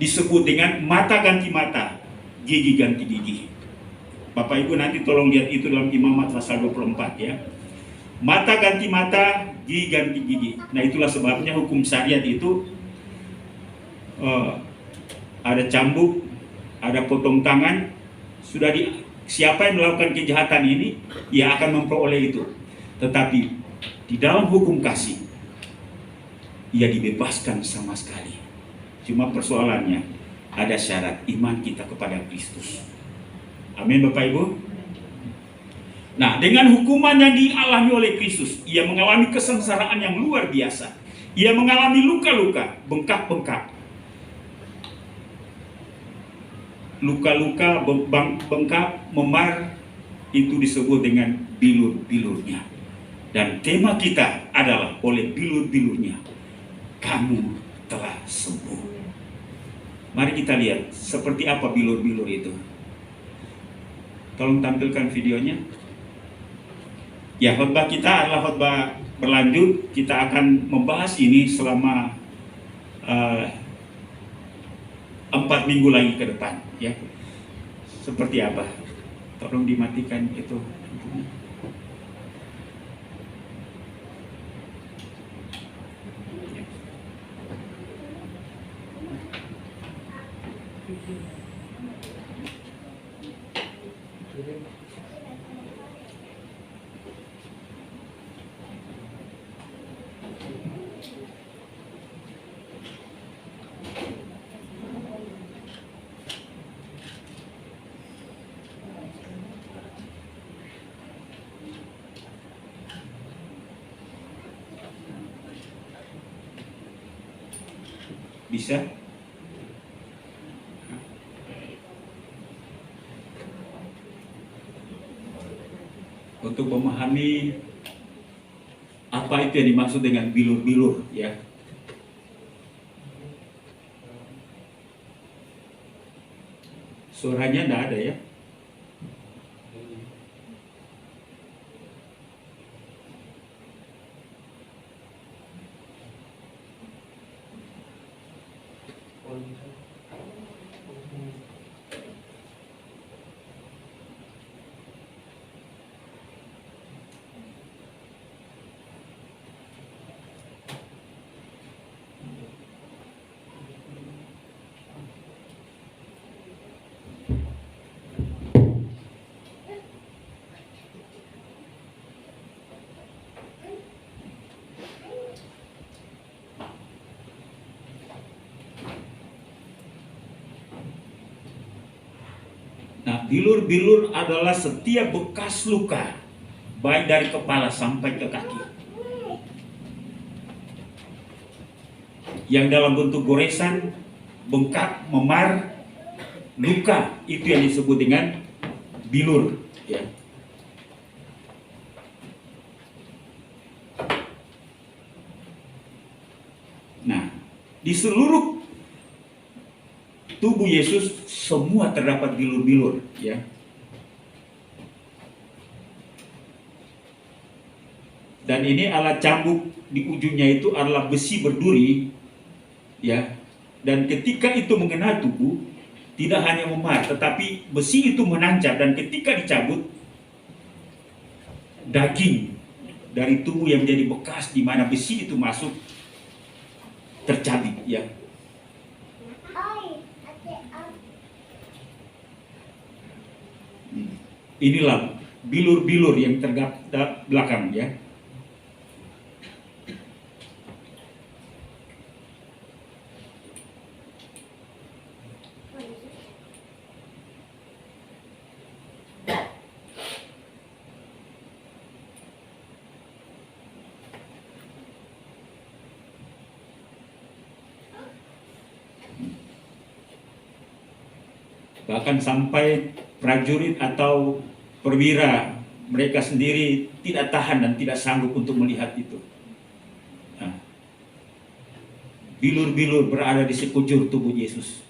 disebut dengan mata ganti mata, gigi ganti gigi. Bapak Ibu nanti tolong lihat itu dalam Imamat pasal 24 ya. Mata ganti mata, gigi ganti gigi. Nah itulah sebabnya hukum syariat itu ada cambuk, ada potong tangan. Siapa yang melakukan kejahatan ini, ia akan memperoleh itu. Tetapi di dalam hukum kasih, ia dibebaskan sama sekali. Cuma persoalannya ada syarat iman kita kepada Kristus. Amin Bapak Ibu. Nah, dengan hukuman yang dialami oleh Kristus, ia mengalami kesengsaraan yang luar biasa. Ia mengalami luka-luka, bengkak-bengkak. Luka-luka, bengkak, memar, itu disebut dengan bilur-bilurnya. Dan tema kita adalah oleh bilur-bilurnya, kamu telah sembuh. Mari kita lihat seperti apa bilur-bilur itu. Tolong tampilkan videonya. Ya, khotbah kita adalah khotbah berlanjut. Kita akan membahas ini selama 4 minggu lagi ke depan. Ya, seperti apa? Tolong dimatikan itu. Bisa? Untuk memahami apa itu yang dimaksud dengan bilur-bilur, ya. Suaranya tidak ada ya? Nah, bilur-bilur adalah setiap bekas luka, baik dari kepala sampai ke kaki, yang dalam bentuk goresan, bengkak, memar, luka, itu yang disebut dengan bilur. Ya. Nah, di seluruh tubuh Yesus semua terdapat bilur-bilur, ya. Dan ini alat cambuk di ujungnya itu adalah besi berduri, ya. Dan ketika itu mengenai tubuh, tidak hanya memar, tetapi besi itu menancap, dan ketika dicabut, daging dari tubuh yang menjadi bekas di mana besi itu masuk tercabik, ya. Inilah bilur-bilur yang terdapat belakang, ya. Bahkan sampai prajurit atau perwira mereka sendiri tidak tahan dan tidak sanggup untuk melihat itu. Nah, bilur-bilur berada di sekujur tubuh Yesus.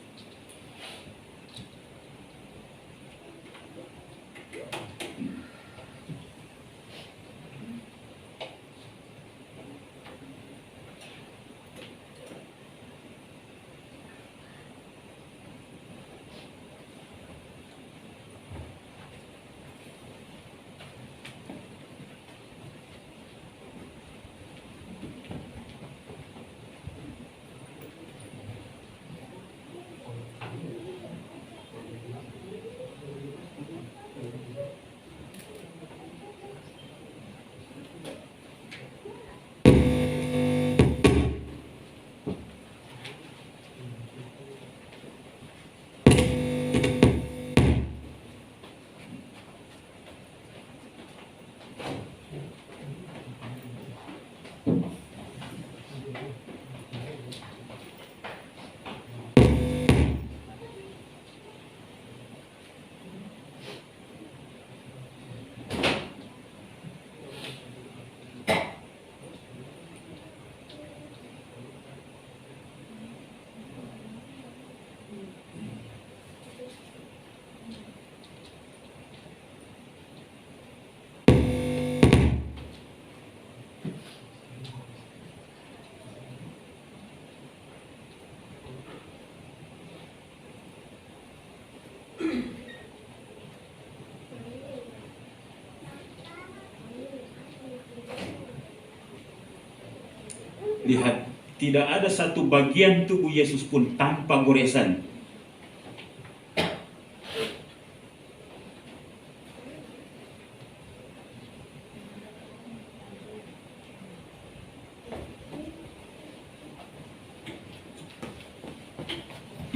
Lihat, tidak ada satu bagian tubuh Yesus pun tanpa goresan.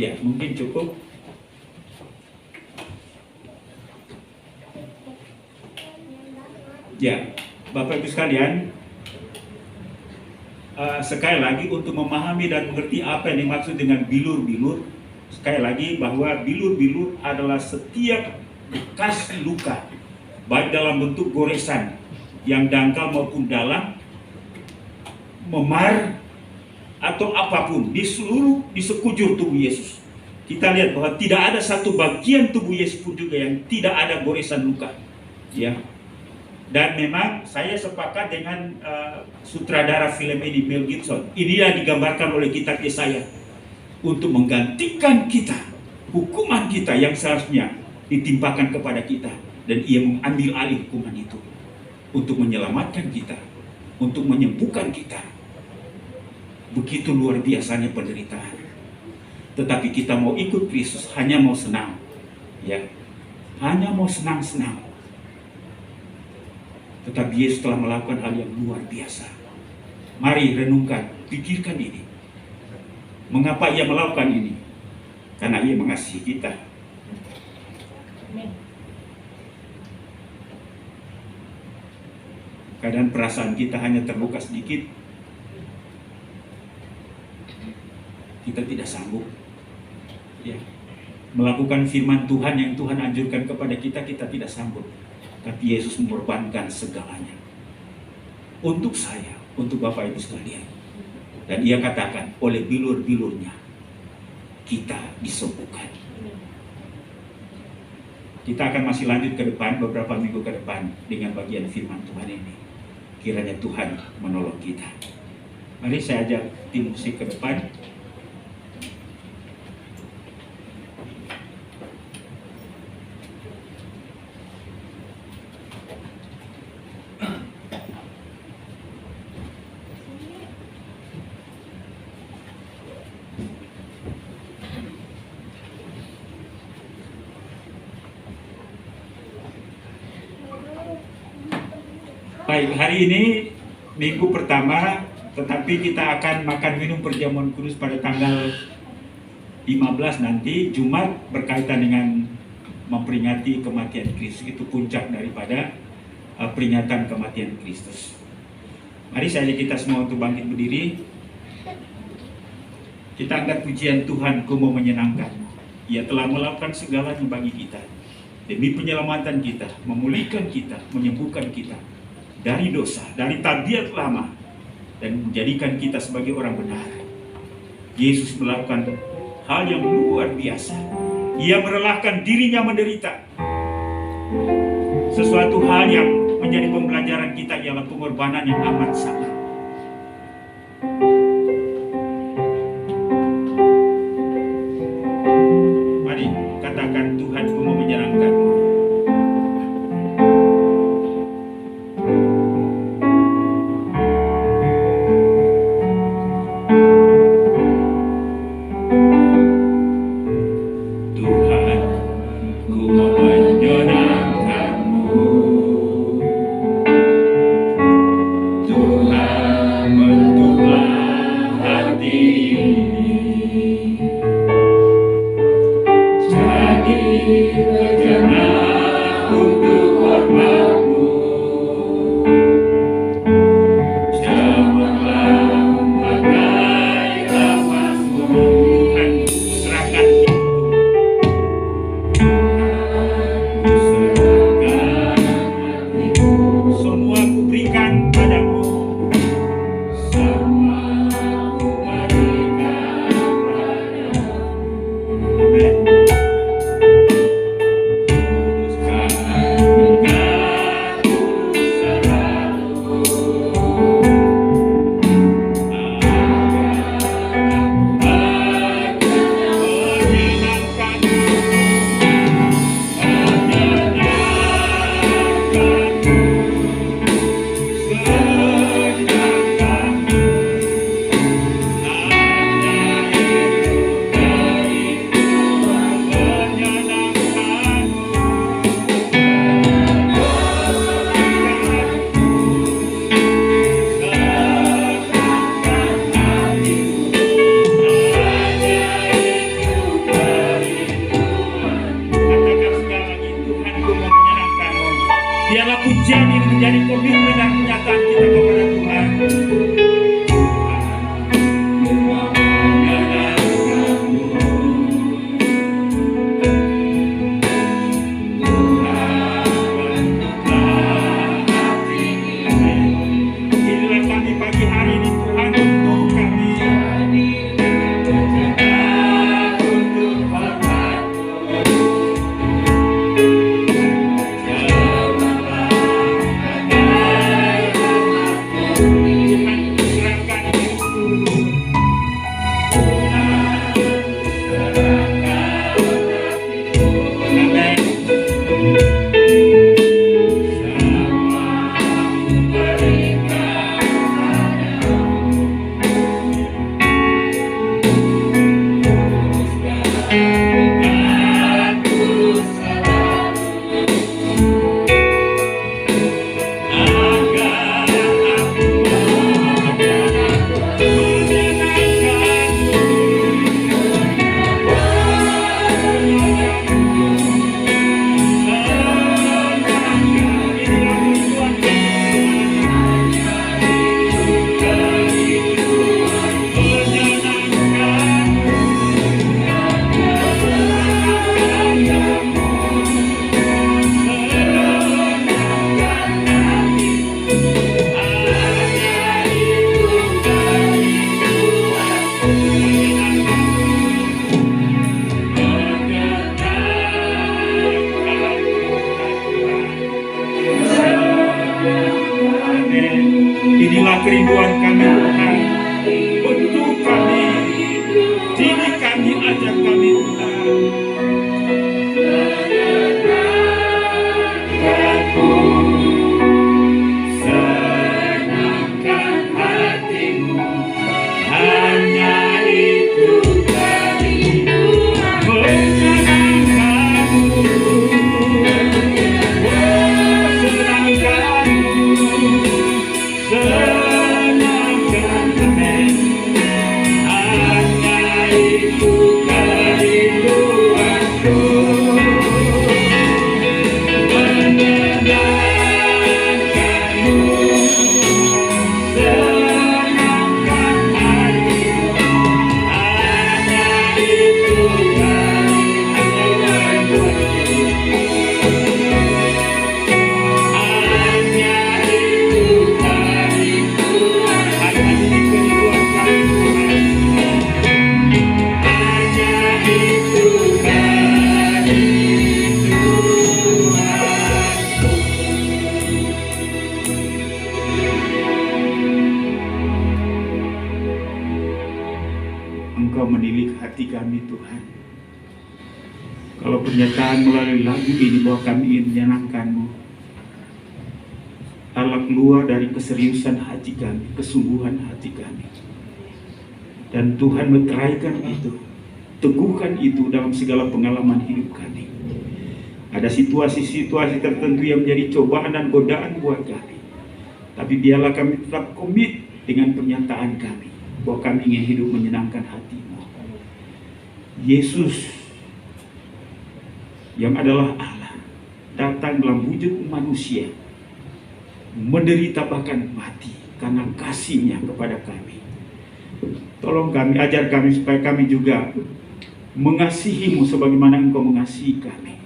Ya, mungkin cukup. Ya, Bapak Ibu sekalian, sekali lagi untuk memahami dan mengerti apa yang dimaksud dengan bilur-bilur, sekali lagi bahwa bilur-bilur adalah setiap bekas luka, baik dalam bentuk goresan yang dangkal maupun dalam, memar, atau apapun di sekujur tubuh Yesus. Kita lihat bahwa tidak ada satu bagian tubuh Yesus pun juga yang tidak ada goresan luka. Ya. Dan memang saya sepakat dengan sutradara film ini, Mel Gibson. Inilah digambarkan oleh kitab Yesaya untuk menggantikan kita, hukuman kita yang seharusnya ditimpakan kepada kita, dan ia mengambil alih hukuman itu untuk menyelamatkan kita, untuk menyembuhkan kita. Begitu luar biasanya penderitaan. Tetapi kita mau ikut Kristus, hanya mau senang, ya, hanya mau senang-senang. Tetapi Yesus telah melakukan hal yang luar biasa. Mari renungkan, pikirkan ini. Mengapa ia melakukan ini? Karena ia mengasihi kita. Kadang perasaan kita hanya terluka sedikit, kita tidak sanggup, ya, melakukan firman Tuhan yang Tuhan anjurkan kepada kita, kita tidak sanggup. Tapi Yesus mengorbankan segalanya untuk saya, untuk Bapak Ibu sekalian. Dan ia katakan, oleh bilur-bilurnya kita disembuhkan. Kita akan masih lanjut ke depan, beberapa minggu ke depan, dengan bagian firman Tuhan ini. Kiranya Tuhan menolong kita. Mari saya ajak tim musik ke depan. Baik, hari ini minggu pertama, tetapi kita akan makan minum perjamuan kudus pada tanggal 15 nanti, Jumat, berkaitan dengan memperingati kematian Kristus. Itu puncak daripada peringatan kematian Kristus. Mari saya ajak kita semua untuk bangkit berdiri. Kita angkat pujian Tuhan, Ku mau menyenangkan. Ia telah melakukan segalanya bagi kita, demi penyelamatan kita, memulihkan kita, menyembuhkan kita dari dosa, dari tabiat lama, dan menjadikan kita sebagai orang benar. Yesus melakukan hal yang luar biasa. Ia merelakan dirinya menderita. Sesuatu hal yang menjadi pembelajaran kita ialah pengorbanan yang amat sangat. Mari katakan, Tuhan, Ku mau menyenangkan. Biarlah pujian ini menjadi komitmen dan kenyataan kita kepada Tuhan. Inilah kami pagi hari ini Tuhan, untuk kami. Inilah kerinduan kami Tuhan, untuk kami, diri kami, ajak kami Tuhan. Senangkan hatimu, hanya itu kerinduan menyenangkanmu. Senangkan amin, hanya itu kerinduanku. Menyenangkanmu, senangkan hatimu, hanya itu kerinduanku. Engkau menilik hati kami Tuhan. Kalau pernyataan melalui lagu ini bahwa kami ingin menyenangkan-Mu, Allah keluar dari keseriusan hati kami, kesungguhan hati kami. Dan Tuhan meteraikan itu, teguhkan itu dalam segala pengalaman hidup kami. Ada situasi-situasi tertentu yang menjadi cobaan dan godaan buat kami. Tapi biarlah kami tetap komit dengan pernyataan kami, bahwa kami ingin hidup menyenangkan hati-Mu. Yesus yang adalah Allah datang dalam wujud manusia, menderita bahkan mati karena kasih-Nya kepada kami. Tolong kami, ajar kami supaya kami juga mengasihi-Mu sebagaimana Engkau mengasihi kami.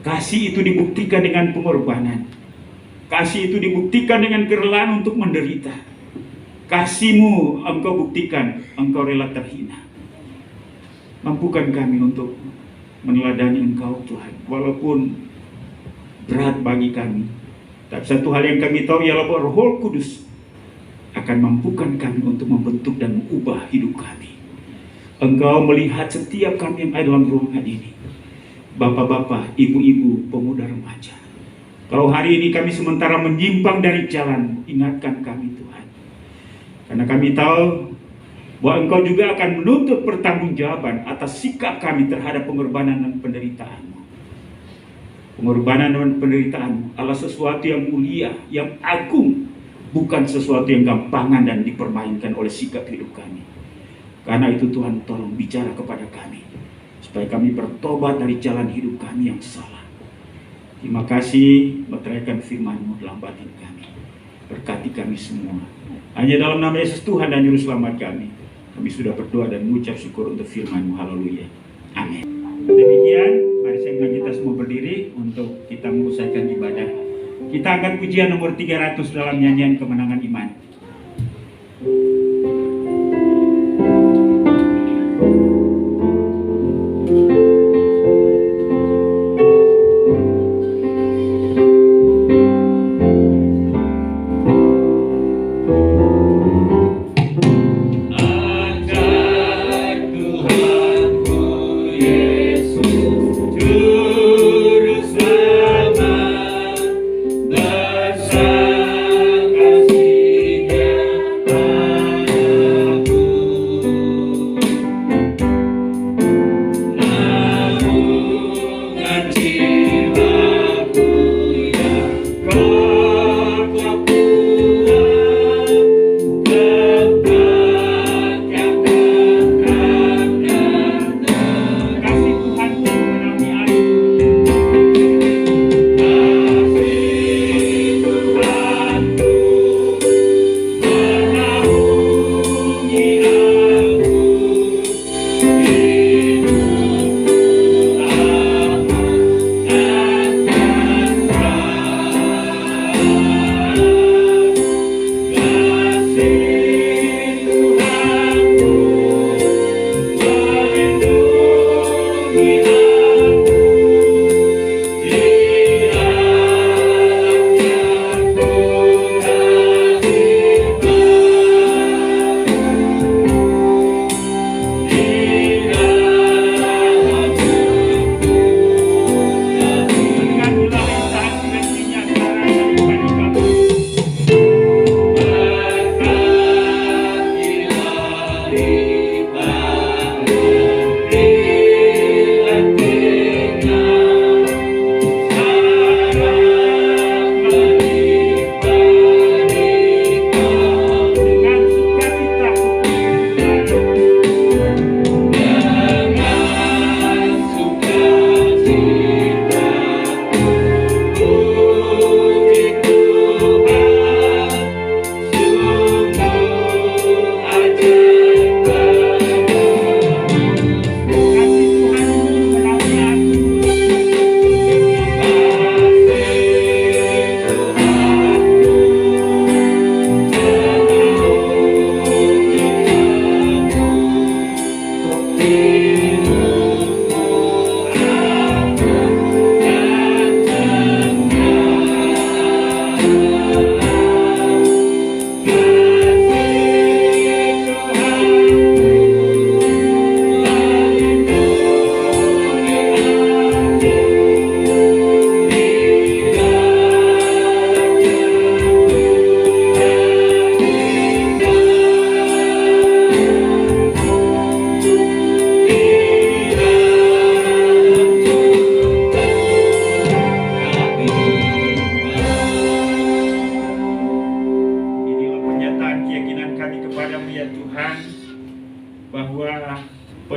Kasih itu dibuktikan dengan pengorbanan. Kasih itu dibuktikan dengan kerelaan untuk menderita. Kasih-Mu Engkau buktikan, Engkau rela terhina. Mampukan kami untuk meneladani Engkau Tuhan, walaupun berat bagi kami. Tapi satu hal yang kami tahu ialah bahwa Roh Kudus akan mampukan kami untuk membentuk dan mengubah hidup kami. Engkau melihat setiap kami yang ada dalam ruangan ini, bapak-bapak, ibu-ibu, pemuda, remaja. Kalau hari ini kami sementara menyimpang dari jalan, ingatkan kami Tuhan. Karena kami tahu bahwa Engkau juga akan menuntut pertanggungjawaban atas sikap kami terhadap pengorbanan dan penderitaan-Mu. Pengorbanan dan penderitaan-Mu adalah sesuatu yang mulia, yang agung, bukan sesuatu yang gampangan dan dipermainkan oleh sikap hidup kami. Karena itu Tuhan, tolong bicara kepada kami, supaya kami bertobat dari jalan hidup kami yang salah. Terima kasih meteraikan firman-Mu dalam batin kami. Berkati kami semua. Hanya dalam nama Yesus Tuhan dan Juru Selamat kami sudah berdoa dan mengucap syukur untuk firman-Mu. Haleluya. Amin. Demikian, mari saya undang kita semua berdiri untuk kita mengusaikan ibadah. Kita akan pujian nomor 300 dalam nyanyian Kemenangan Iman.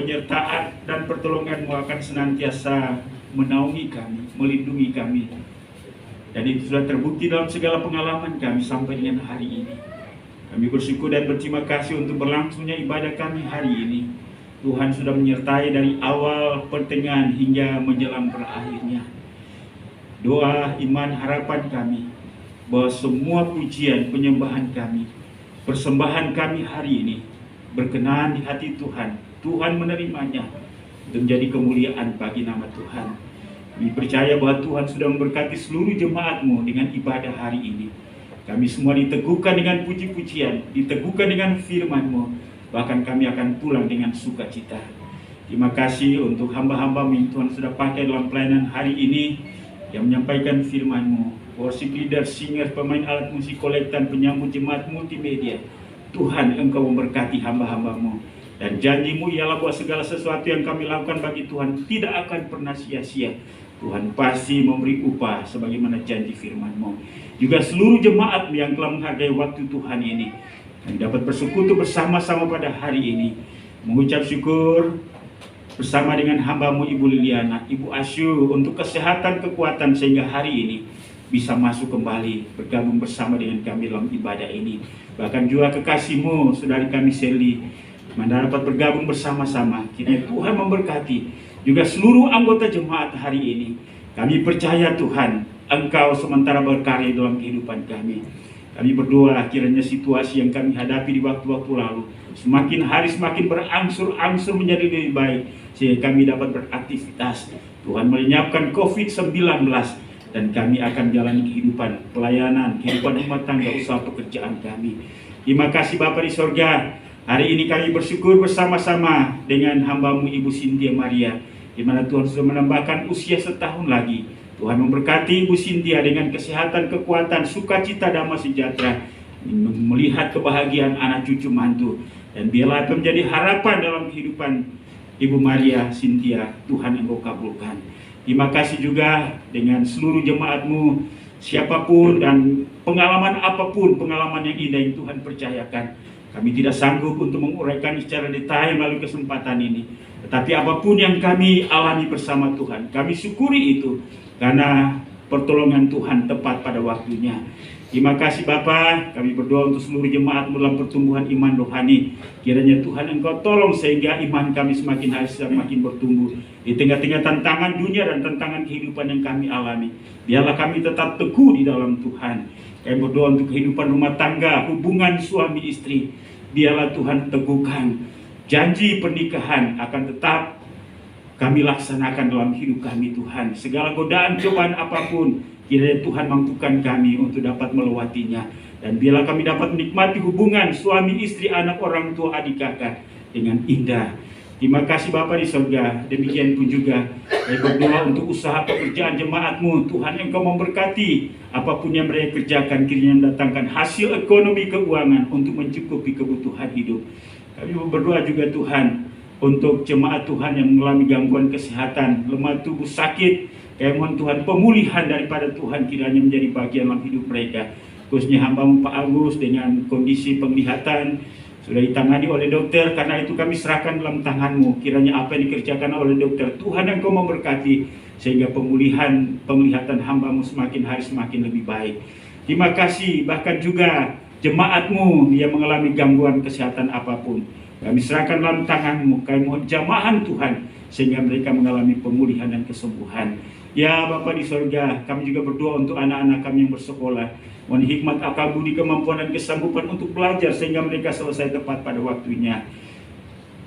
penyertaan dan pertolongan-Mu akan senantiasa menaungi kami, melindungi kami. Dan itu sudah terbukti dalam segala pengalaman kami sampai dengan hari ini. Kami bersyukur dan berterima kasih untuk berlangsungnya ibadah kami hari ini. Tuhan sudah menyertai dari awal, pertengahan hingga menjelang berakhirnya. Doa, iman, harapan kami bahwa semua pujian, penyembahan kami, persembahan kami hari ini berkenan di hati Tuhan. Tuhan menerimanya untuk menjadi kemuliaan bagi nama Tuhan. Kami percaya bahwa Tuhan sudah memberkati seluruh jemaat-Mu dengan ibadah hari ini. Kami semua diteguhkan dengan puji-pujian, diteguhkan dengan firman-Mu, bahkan kami akan pulang dengan sukacita. Terima kasih untuk hamba-hamba-Mu yang Tuhan sudah pakai dalam pelayanan hari ini, yang menyampaikan firman-Mu. Worship leader, singer, pemain alat musik kolektan, penyambut jemaat multimedia. Tuhan, Engkau memberkati hamba-hamba-Mu. Dan janji-Mu ialah bahwa segala sesuatu yang kami lakukan bagi Tuhan tidak akan pernah sia-sia. Tuhan pasti memberi upah sebagaimana janji firman-Mu. Juga seluruh jemaat yang telah menghargai waktu Tuhan ini, kami dapat bersekutu bersama-sama pada hari ini, mengucap syukur bersama dengan hamba-Mu Ibu Liliana, Ibu Asyu, untuk kesehatan, kekuatan sehingga hari ini bisa masuk kembali bergabung bersama dengan kami dalam ibadah ini. Bahkan juga kekasih-Mu, saudari kami Sally, mana dapat bergabung bersama-sama. Kiranya Tuhan memberkati juga seluruh anggota jemaat hari ini. Kami percaya Tuhan, Engkau sementara berkarya dalam kehidupan kami. Kami berdoa kiranya situasi yang kami hadapi di waktu-waktu lalu semakin hari semakin berangsur-angsur menjadi lebih baik, sehingga kami dapat beraktivitas. Tuhan melenyapkan COVID-19 dan kami akan jalani kehidupan pelayanan, kehidupan rumah tangga, usaha pekerjaan kami. Terima kasih Bapa di sorga. Hari ini kami bersyukur bersama-sama dengan hamba-Mu Ibu Cynthia Maria, di mana Tuhan sudah menambahkan usia setahun lagi. Tuhan memberkati Ibu Cynthia dengan kesehatan, kekuatan, sukacita, damai sejahtera, melihat kebahagiaan anak cucu mantu, dan biarlah itu menjadi harapan dalam kehidupan Ibu Maria Cynthia. Tuhan Engkau kabulkan. Terima kasih juga dengan seluruh jemaat-Mu, siapapun dan pengalaman apapun, pengalaman yang indah yang Tuhan percayakan. Kami tidak sanggup untuk menguraikan secara detail melalui kesempatan ini. Tetapi apapun yang kami alami bersama Tuhan, kami syukuri itu karena pertolongan Tuhan tepat pada waktunya. Terima kasih Bapa, kami berdoa untuk seluruh jemaat dalam pertumbuhan iman rohani. Kiranya Tuhan Engkau tolong sehingga iman kami semakin hari semakin bertumbuh di tengah-tengah tantangan dunia dan tantangan kehidupan yang kami alami. Biarlah kami tetap teguh di dalam Tuhan. Kami berdoa untuk kehidupan rumah tangga, hubungan suami istri. Biarlah Tuhan teguhkan janji pernikahan akan tetap kami laksanakan dalam hidup kami Tuhan. Segala godaan cobaan apapun, kiranya Tuhan mampukan kami untuk dapat melewatinya. Dan biarlah kami dapat menikmati hubungan suami istri, anak, orang tua, adik kakak dengan indah. Terima kasih Bapa di surga. Demikian pun juga saya berdoa untuk usaha pekerjaan jemaat-Mu. Tuhan Engkau memberkati apapun yang mereka kerjakan, kiranya mendatangkan hasil ekonomi keuangan untuk mencukupi kebutuhan hidup. Kami berdoa juga Tuhan untuk jemaat Tuhan yang mengalami gangguan kesehatan, lemah tubuh, sakit. Kami mohon Tuhan pemulihan daripada Tuhan kiranya menjadi bagian dalam hidup mereka. Khususnya hamba-Mu Pak Agus dengan kondisi penglihatan sudah ditangani oleh dokter, karena itu kami serahkan dalam tangan-Mu. Kiranya apa yang dikerjakan oleh dokter, Tuhan Engkau memberkati sehingga pemulihan penglihatan hamba-Mu semakin hari semakin lebih baik. Terima kasih bahkan juga jemaat-Mu yang mengalami gangguan kesehatan apapun. Kami serahkan dalam tangan-Mu. Kami mohon jamahan Tuhan sehingga mereka mengalami pemulihan dan kesembuhan. Ya Bapa di sorga, kami juga berdoa untuk anak-anak kami yang bersekolah. Mohon hikmat, akal budi, kemampuan dan kesanggupan untuk belajar sehingga mereka selesai tepat pada waktunya.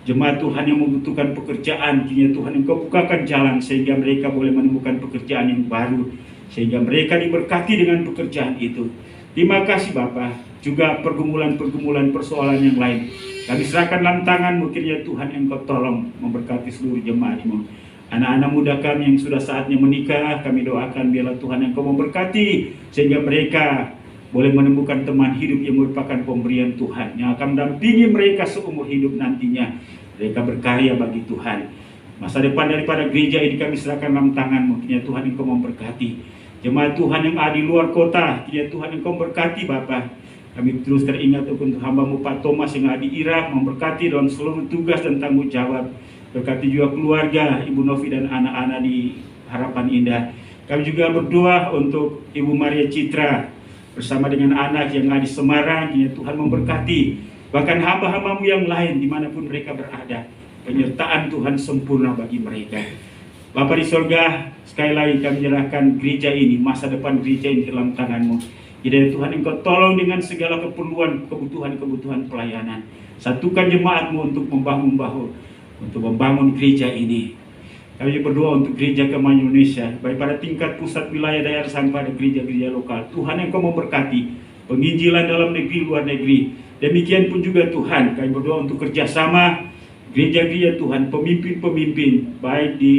Jemaat Tuhan yang membutuhkan pekerjaan, kiranya Tuhan Engkau bukakan jalan sehingga mereka boleh menemukan pekerjaan yang baru, sehingga mereka diberkati dengan pekerjaan itu. Terima kasih Bapa. Juga pergumulan-pergumulan persoalan yang lain kami serahkan dalam tangan-Mu, kiranya Tuhan Engkau tolong memberkati seluruh jemaat-Mu. Anak-anak muda kami yang sudah saatnya menikah, kami doakan biarlah Tuhan Engkau memberkati sehingga mereka boleh menemukan teman hidup yang merupakan pemberian Tuhan yang akan mendampingi mereka seumur hidup nantinya. Mereka berkarya bagi Tuhan. Masa depan daripada gereja ini kami serahkan dalam tangan-Mu, kiranya Tuhan Engkau memberkati. Jemaat Tuhan yang ada di luar kota, kiranya Tuhan Engkau memberkati Bapa. Kami terus teringat untuk hamba-Mu Pak Thomas yang ada di Irak, memberkati dalam seluruh tugas dan tanggung jawab. Berkati juga keluarga Ibu Novi dan anak-anak di Harapan Indah. Kami juga berdoa untuk Ibu Maria Citra bersama dengan anak yang ada di Semarang. Ya Tuhan memberkati. Bahkan hamba-hamba-Mu yang lain dimanapun mereka berada. Penyertaan Tuhan sempurna bagi mereka. Bapa di sorga, sekali lagi kami menyerahkan gereja ini, masa depan gereja ini dalam tangan-Mu. Kiranya Tuhan Engkau tolong dengan segala keperluan, kebutuhan-kebutuhan pelayanan. Satukan jemaat-Mu untuk membangun gereja ini. Kami berdoa untuk gereja Kemajuan Indonesia, baik pada tingkat pusat, wilayah, daerah sampai pada gereja-gereja lokal. Tuhan Engkau memberkati penginjilan dalam negeri, luar negeri. Demikian pun juga Tuhan, kami berdoa untuk kerjasama gereja-gereja Tuhan, pemimpin-pemimpin, baik di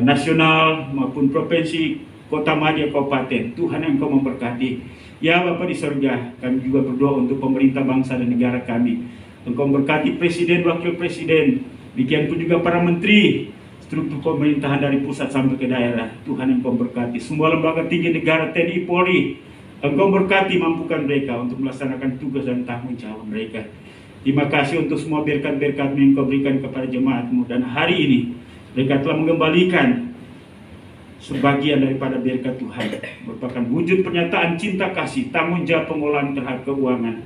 nasional maupun provinsi, kota madya, kabupaten. Tuhan Engkau memberkati. Ya Bapa di surga, kami juga berdoa untuk pemerintah bangsa dan negara kami. Engkau memberkati presiden, wakil presiden, demikian pun juga para menteri, struktur pemerintahan dari pusat sampai ke daerah. Tuhan Engkau memberkati semua lembaga tinggi negara, TNI, Polri. Engkau berkati, mampukan mereka untuk melaksanakan tugas dan tanggung jawab mereka. Terima kasih untuk semua berkat-berkat yang Engkau berikan kepada jemaat-Mu. Dan hari ini mereka telah mengembalikan sebagian daripada berkat Tuhan, merupakan wujud pernyataan cinta kasih, tanggung jawab pengolahan terhadap keuangan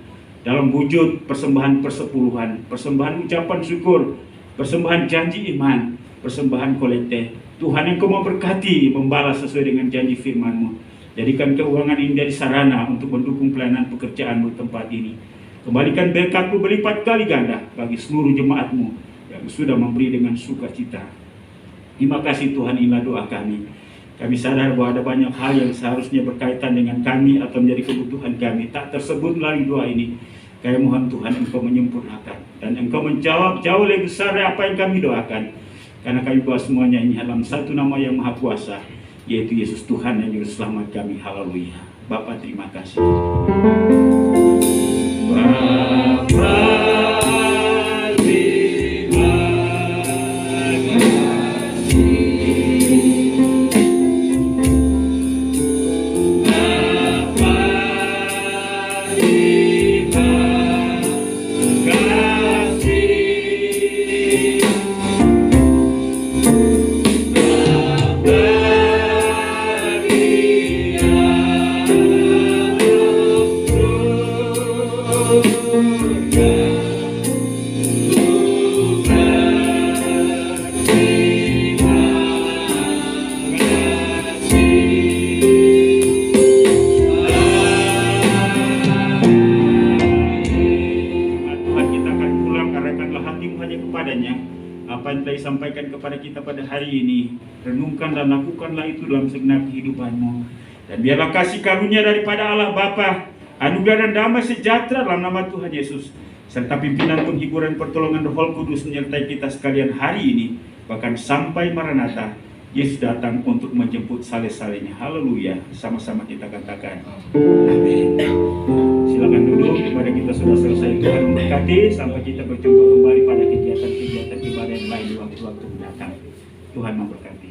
dalam wujud persembahan persepuluhan, persembahan ucapan syukur, persembahan janji iman, persembahan kolekte. Tuhan yang Kau memberkati, membalas sesuai dengan janji firman-Mu. Jadikan keuangan ini jadi sarana untuk mendukung pelayanan pekerjaan-Mu tempat ini. Kembalikan berkat-Mu berlipat kali ganda bagi seluruh jemaat-Mu yang sudah memberi dengan sukacita. Terima kasih Tuhan, inilah doa kami. Kami sadar bahwa ada banyak hal yang seharusnya berkaitan dengan kami atau menjadi kebutuhan kami tak tersebut melalui doa ini. Kami mohon Tuhan Engkau menyempurnakan dan Engkau menjawab jauh lebih besar dari apa yang kami doakan. Karena kami bahwa semuanya ini dalam satu nama yang maha kuasa, yaitu Yesus Tuhan yang Juru Selamat kami. Haleluya. Bapa, terima kasih. Bapa, terima apa yang telah disampaikan kepada kita pada hari ini. Renungkan dan lakukanlah itu dalam segenap kehidupanmu. Dan biarlah kasih karunia daripada Allah Bapa, anugerah dan damai sejahtera dalam nama Tuhan Yesus, serta pimpinan penghiburan pertolongan Roh Kudus menyertai kita sekalian hari ini, bahkan sampai Maranatha, Yesus datang untuk menjemput saleh-salehnya. Haleluya. Sama-sama kita katakan amin. Silakan duduk. Kepada kita sudah selesai, Tuhan memberkati. Sampai kita berjumpa kembali pada kegiatan-kegiatan ibadah yang lain di waktu-waktu mendatang. Tuhan memberkati.